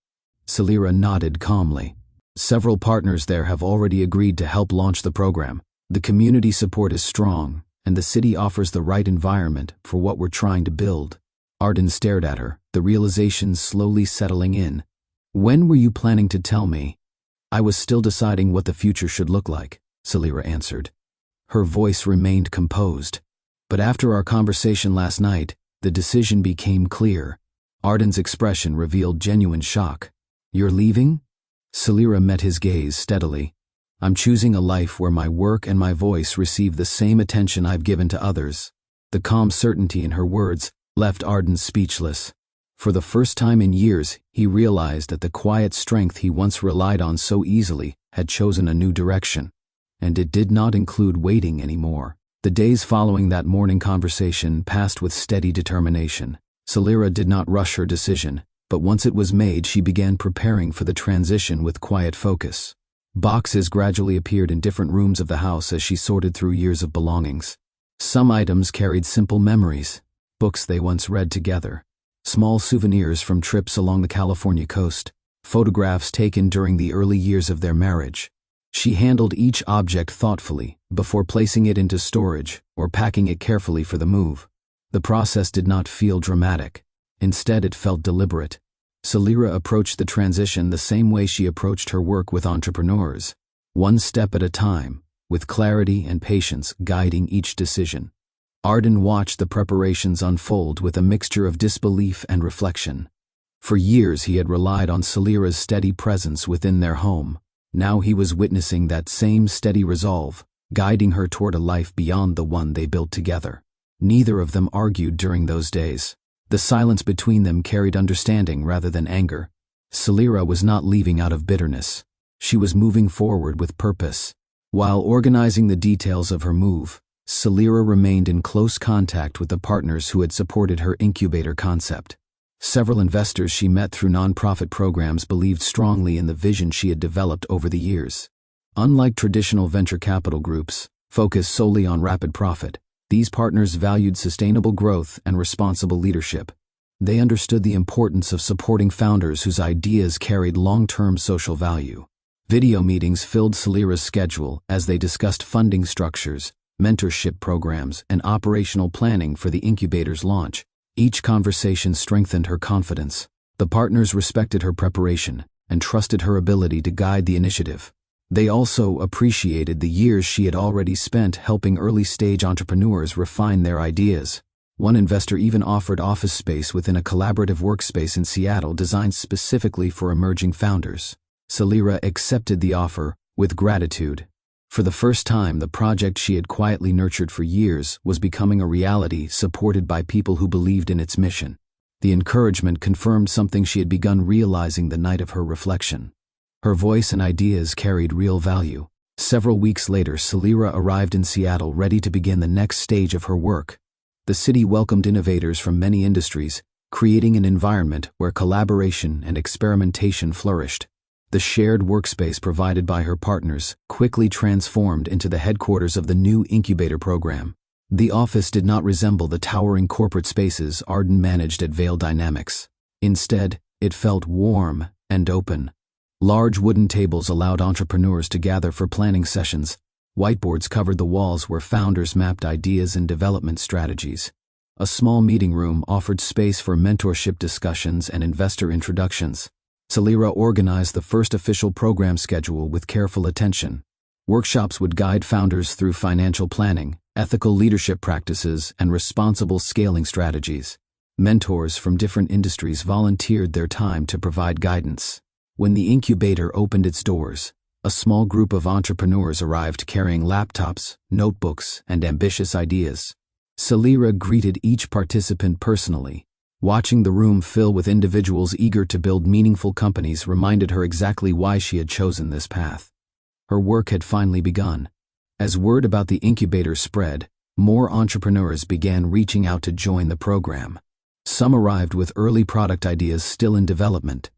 Celira nodded calmly. "Several partners there have already agreed to help launch the program. The community support is strong, and the city offers the right environment for what we're trying to build." Arden stared at her, the realization slowly settling in. "When were you planning to tell me?" "I was still deciding what the future should look like," Celira answered. Her voice remained composed. "But after our conversation last night, the decision became clear." Arden's expression revealed genuine shock. "You're leaving?" Celira met his gaze steadily. "I'm choosing a life where my work and my voice receive the same attention I've given to others." The calm certainty in her words left Arden speechless. For the first time in years, he realized that the quiet strength he once relied on so easily had chosen a new direction. And it did not include waiting anymore. The days following that morning conversation passed with steady determination. Celira did not rush her decision, but once it was made, she began preparing for the transition with quiet focus. Boxes gradually appeared in different rooms of the house as she sorted through years of belongings. Some items carried simple memories, books they once read together, small souvenirs from trips along the California coast, photographs taken during the early years of their marriage. She handled each object thoughtfully before placing it into storage or packing it carefully for the move. The process did not feel dramatic. Instead, it felt deliberate. Celira approached the transition the same way she approached her work with entrepreneurs, one step at a time, with clarity and patience guiding each decision. Arden watched the preparations unfold with a mixture of disbelief and reflection. For years he had relied on Celira's steady presence within their home. Now he was witnessing that same steady resolve, guiding her toward a life beyond the one they built together. Neither of them argued during those days. The silence between them carried understanding rather than anger. Celira was not leaving out of bitterness. She was moving forward with purpose. While organizing the details of her move, Celira remained in close contact with the partners who had supported her incubator concept. Several investors she met through nonprofit programs believed strongly in the vision she had developed over the years. Unlike traditional venture capital groups, focused solely on rapid profit, these partners valued sustainable growth and responsible leadership. They understood the importance of supporting founders whose ideas carried long-term social value. Video meetings filled Celira's schedule as they discussed funding structures, mentorship programs, and operational planning for the incubator's launch. Each conversation strengthened her confidence. The partners respected her preparation and trusted her ability to guide the initiative. They also appreciated the years she had already spent helping early-stage entrepreneurs refine their ideas. One investor even offered office space within a collaborative workspace in Seattle designed specifically for emerging founders. Celira accepted the offer with gratitude. For the first time, the project she had quietly nurtured for years was becoming a reality supported by people who believed in its mission. The encouragement confirmed something she had begun realizing the night of her reflection. Her voice and ideas carried real value. Several weeks later, Celira arrived in Seattle ready to begin the next stage of her work. The city welcomed innovators from many industries, creating an environment where collaboration and experimentation flourished. The shared workspace provided by her partners quickly transformed into the headquarters of the new incubator program. The office did not resemble the towering corporate spaces Arden managed at Vail Dynamics. Instead, it felt warm and open. Large wooden tables allowed entrepreneurs to gather for planning sessions. Whiteboards covered the walls where founders mapped ideas and development strategies. A small meeting room offered space for mentorship discussions and investor introductions. Celira organized the first official program schedule with careful attention. Workshops would guide founders through financial planning, ethical leadership practices, and responsible scaling strategies. Mentors from different industries volunteered their time to provide guidance. When the incubator opened its doors, a small group of entrepreneurs arrived carrying laptops, notebooks, and ambitious ideas. Celira greeted each participant personally. Watching the room fill with individuals eager to build meaningful companies reminded her exactly why she had chosen this path. Her work had finally begun. As word about the incubator spread, more entrepreneurs began reaching out to join the program. Some arrived with early product ideas still in development.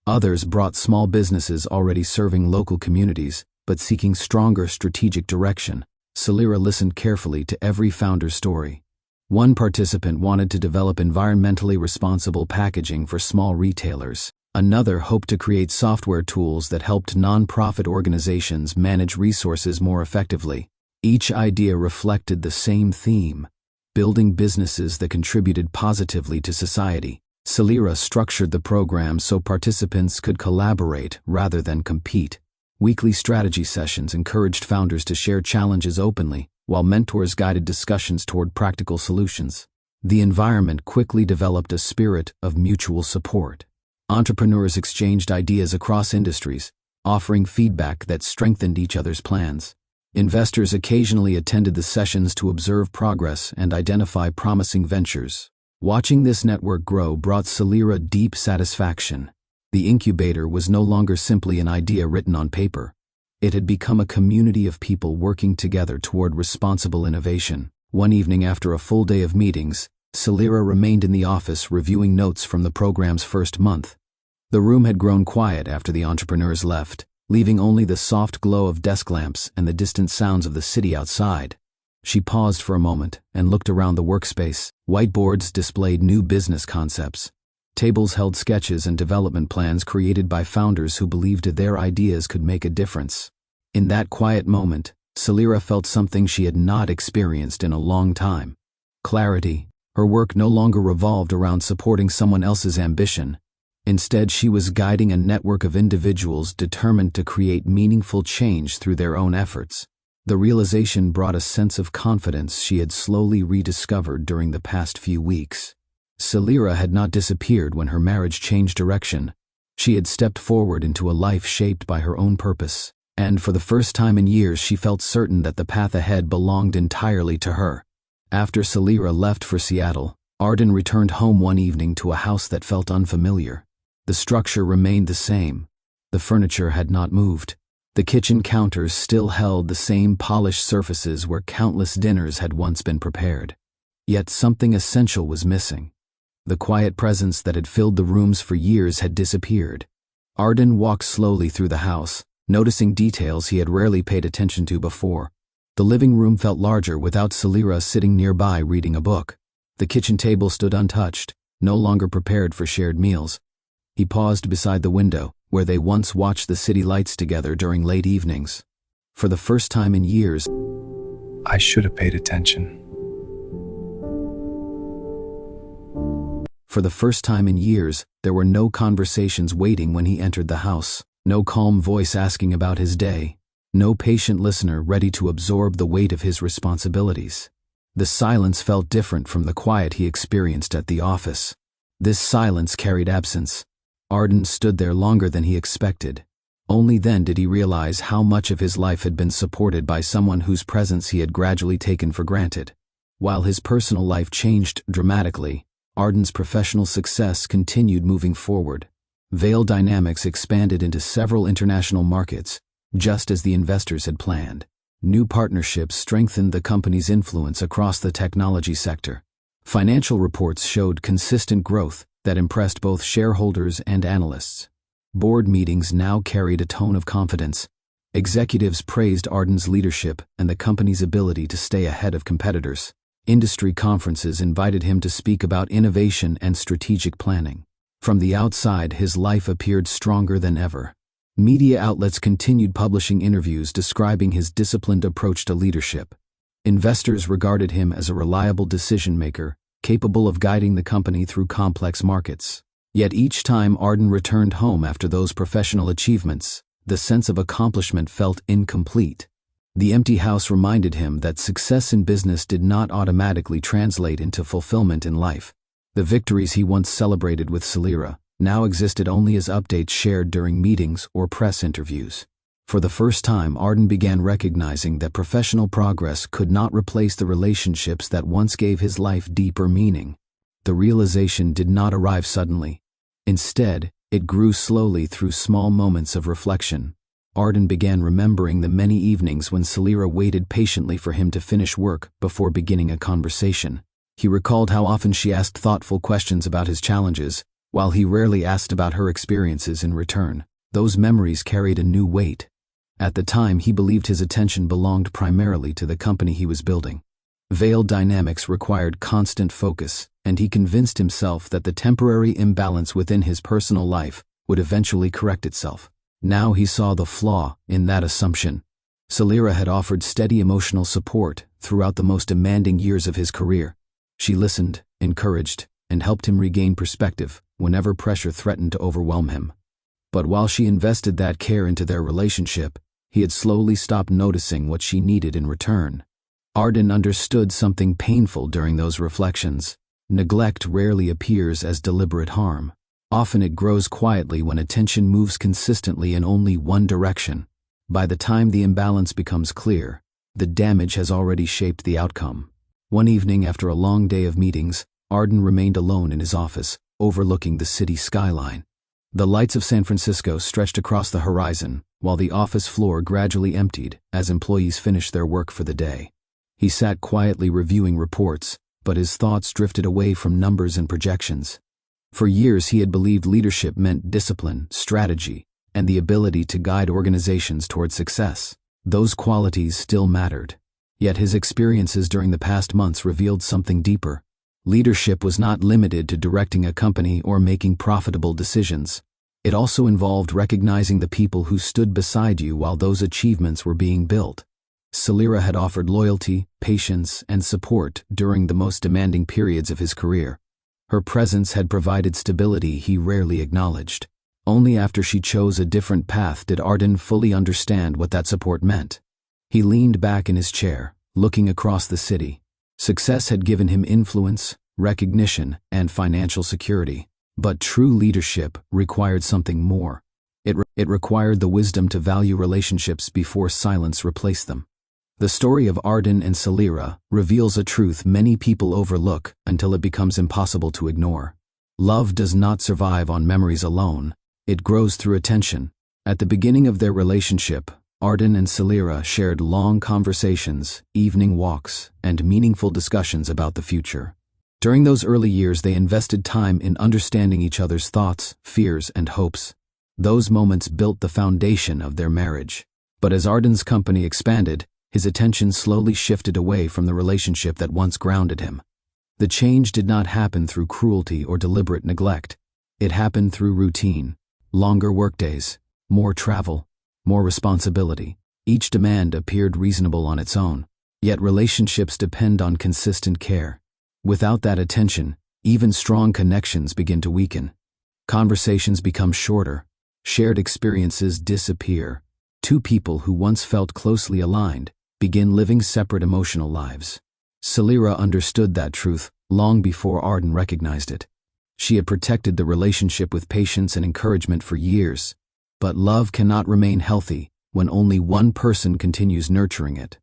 Others brought small businesses already serving local communities, but seeking stronger strategic direction. Celira listened carefully to every founder's story. One participant wanted to develop environmentally responsible packaging for small retailers. Another hoped to create software tools that helped nonprofit organizations manage resources more effectively. Each idea reflected the same theme: building businesses that contributed positively to society. Celira structured the program so participants could collaborate rather than compete. Weekly strategy sessions encouraged founders to share challenges openly, while mentors guided discussions toward practical solutions. The environment quickly developed a spirit of mutual support. Entrepreneurs exchanged ideas across industries, offering feedback that strengthened each other's plans. Investors occasionally attended the sessions to observe progress and identify promising ventures. Watching this network grow brought Celira deep satisfaction. The incubator was no longer simply an idea written on paper. It had become a community of people working together toward responsible innovation. One evening after a full day of meetings, Celira remained in the office reviewing notes from the program's first month. The room had grown quiet after the entrepreneurs left, leaving only the soft glow of desk lamps and the distant sounds of the city outside. She paused for a moment and looked around the workspace. Whiteboards displayed new business concepts. Tables held sketches and development plans created by founders who believed their ideas could make a difference. In that quiet moment, Celira felt something she had not experienced in a long time: clarity. Her work no longer revolved around supporting someone else's ambition. Instead, she was guiding a network of individuals determined to create meaningful change through their own efforts. The realization brought a sense of confidence she had slowly rediscovered during the past few weeks. Celira had not disappeared when her marriage changed direction. She had stepped forward into a life shaped by her own purpose, and for the first time in years she felt certain that the path ahead belonged entirely to her. After Celira left for Seattle, Arden returned home one evening to a house that felt unfamiliar. The structure remained the same. The furniture had not moved. The kitchen counters still held the same polished surfaces where countless dinners had once been prepared. Yet something essential was missing. The quiet presence that had filled the rooms for years had disappeared. Arden walked slowly through the house, noticing details he had rarely paid attention to before. The living room felt larger without Celira sitting nearby reading a book. The kitchen table stood untouched, no longer prepared for shared meals. He paused beside the window, where they once watched the city lights together during late evenings. For the first time in years, I should have paid attention. For the first time in years, there were no conversations waiting when he entered the house, no calm voice asking about his day, no patient listener ready to absorb the weight of his responsibilities. The silence felt different from the quiet he experienced at the office. This silence carried absence. Arden stood there longer than he expected. Only then did he realize how much of his life had been supported by someone whose presence he had gradually taken for granted. While his personal life changed dramatically, Arden's professional success continued moving forward. Veil Dynamics expanded into several international markets, just as the investors had planned. New partnerships strengthened the company's influence across the technology sector. Financial reports showed consistent growth that impressed both shareholders and analysts. Board meetings now carried a tone of confidence. Executives praised Arden's leadership and the company's ability to stay ahead of competitors. Industry conferences invited him to speak about innovation and strategic planning. From the outside, his life appeared stronger than ever. Media outlets continued publishing interviews describing his disciplined approach to leadership. Investors regarded him as a reliable decision-maker, capable of guiding the company through complex markets. Yet each time Arden returned home after those professional achievements, the sense of accomplishment felt incomplete. The empty house reminded him that success in business did not automatically translate into fulfillment in life. The victories he once celebrated with Celira now existed only as updates shared during meetings or press interviews. For the first time, Arden began recognizing that professional progress could not replace the relationships that once gave his life deeper meaning. The realization did not arrive suddenly. Instead, it grew slowly through small moments of reflection. Arden began remembering the many evenings when Celira waited patiently for him to finish work before beginning a conversation. He recalled how often she asked thoughtful questions about his challenges, while he rarely asked about her experiences in return. Those memories carried a new weight. At the time, he believed his attention belonged primarily to the company he was building. Veil Dynamics required constant focus, and he convinced himself that the temporary imbalance within his personal life would eventually correct itself. Now he saw the flaw in that assumption. Celira had offered steady emotional support throughout the most demanding years of his career. She listened, encouraged, and helped him regain perspective whenever pressure threatened to overwhelm him. But while she invested that care into their relationship, he had slowly stopped noticing what she needed in return. Arden understood something painful during those reflections. Neglect rarely appears as deliberate harm. Often it grows quietly when attention moves consistently in only one direction. By the time the imbalance becomes clear, the damage has already shaped the outcome. One evening after a long day of meetings, Arden remained alone in his office, overlooking the city skyline. The lights of San Francisco stretched across the horizon, while the office floor gradually emptied as employees finished their work for the day. He sat quietly reviewing reports, but his thoughts drifted away from numbers and projections. For years he had believed leadership meant discipline, strategy, and the ability to guide organizations toward success. Those qualities still mattered. Yet his experiences during the past months revealed something deeper. Leadership was not limited to directing a company or making profitable decisions. It also involved recognizing the people who stood beside you while those achievements were being built. Celira had offered loyalty, patience, and support during the most demanding periods of his career. Her presence had provided stability he rarely acknowledged. Only after she chose a different path did Arden fully understand what that support meant. He leaned back in his chair, looking across the city. Success had given him influence, recognition, and financial security. But true leadership required something more. It required the wisdom to value relationships before silence replaced them. The story of Arden and Celira reveals a truth many people overlook until it becomes impossible to ignore. Love does not survive on memories alone. It grows through attention. At the beginning of their relationship, Arden and Celira shared long conversations, evening walks, and meaningful discussions about the future. During those early years, they invested time in understanding each other's thoughts, fears, and hopes. Those moments built the foundation of their marriage. But as Arden's company expanded, his attention slowly shifted away from the relationship that once grounded him. The change did not happen through cruelty or deliberate neglect. It happened through routine. Longer workdays, more travel, more responsibility. Each demand appeared reasonable on its own. Yet relationships depend on consistent care. Without that attention, even strong connections begin to weaken. Conversations become shorter. Shared experiences disappear. Two people who once felt closely aligned begin living separate emotional lives. Celira understood that truth long before Arden recognized it. She had protected the relationship with patience and encouragement for years. But love cannot remain healthy when only one person continues nurturing it.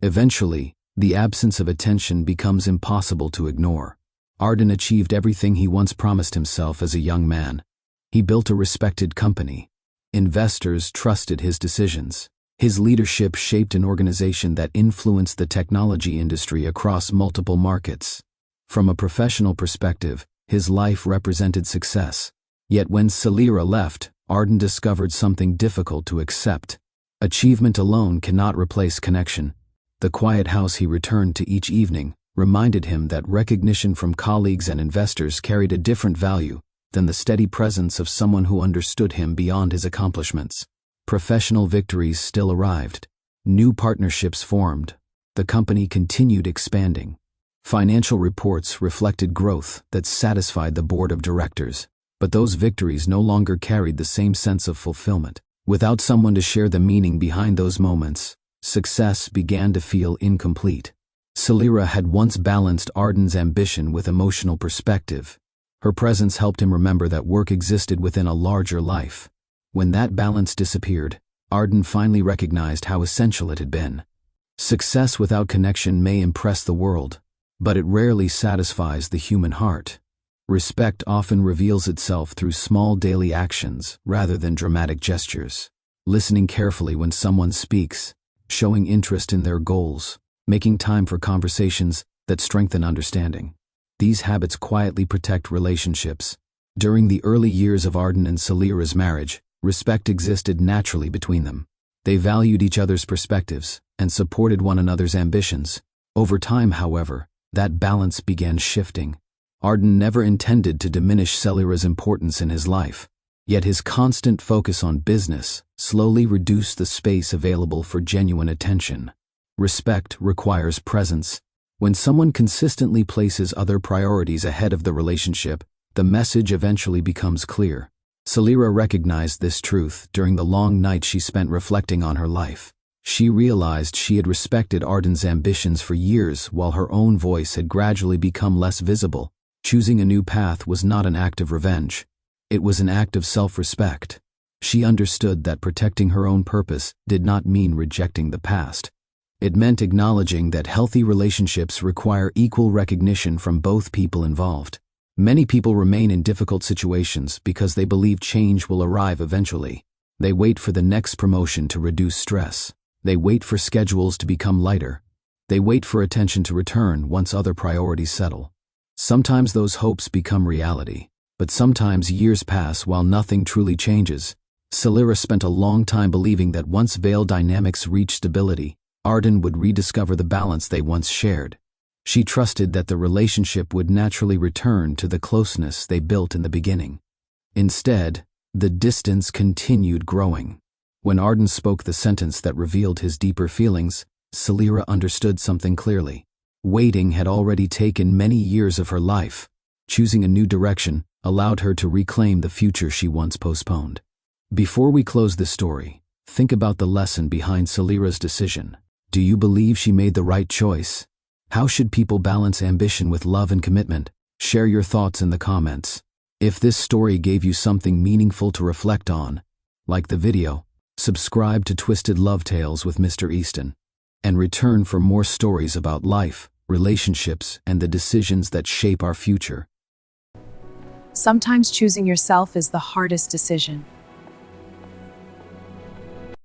Eventually, the absence of attention becomes impossible to ignore. Arden achieved everything he once promised himself as a young man. He built a respected company. Investors trusted his decisions. His leadership shaped an organization that influenced the technology industry across multiple markets. From a professional perspective, his life represented success. Yet when Celira left, Arden discovered something difficult to accept. Achievement alone cannot replace connection. The quiet house he returned to each evening reminded him that recognition from colleagues and investors carried a different value than the steady presence of someone who understood him beyond his accomplishments. Professional victories still arrived. New partnerships formed. The company continued expanding. Financial reports reflected growth that satisfied the board of directors. But those victories no longer carried the same sense of fulfillment. Without someone to share the meaning behind those moments, success began to feel incomplete. Celira had once balanced Arden's ambition with emotional perspective. Her presence helped him remember that work existed within a larger life. When that balance disappeared, Arden finally recognized how essential it had been. Success without connection may impress the world, but it rarely satisfies the human heart. Respect often reveals itself through small daily actions rather than dramatic gestures. Listening carefully when someone speaks, showing interest in their goals, making time for conversations that strengthen understanding. These habits quietly protect relationships. During the early years of Arden and Celira's marriage, respect existed naturally between them. They valued each other's perspectives and supported one another's ambitions. Over time, however, that balance began shifting. Arden never intended to diminish Celira's importance in his life, yet his constant focus on business slowly reduced the space available for genuine attention. Respect requires presence. When someone consistently places other priorities ahead of the relationship, the message eventually becomes clear. Celira recognized this truth during the long night she spent reflecting on her life. She realized she had respected Arden's ambitions for years while her own voice had gradually become less visible. Choosing a new path was not an act of revenge. It was an act of self-respect. She understood that protecting her own purpose did not mean rejecting the past. It meant acknowledging that healthy relationships require equal recognition from both people involved. Many people remain in difficult situations because they believe change will arrive eventually. They wait for the next promotion to reduce stress. They wait for schedules to become lighter. They wait for attention to return once other priorities settle. Sometimes those hopes become reality, but sometimes years pass while nothing truly changes. Celira spent a long time believing that once veiled dynamics reached stability, Arden would rediscover the balance they once shared. She trusted that the relationship would naturally return to the closeness they built in the beginning. Instead, the distance continued growing. When Arden spoke the sentence that revealed his deeper feelings, Celira understood something clearly. Waiting had already taken many years of her life. Choosing a new direction allowed her to reclaim the future she once postponed. Before we close this story, think about the lesson behind Celira's decision. Do you believe she made the right choice? How should people balance ambition with love and commitment? Share your thoughts in the comments. If this story gave you something meaningful to reflect on, like the video, subscribe to Twisted Love Tales with Mr. Easton, and return for more stories about life, relationships, and the decisions that shape our future. Sometimes choosing yourself is the hardest decision.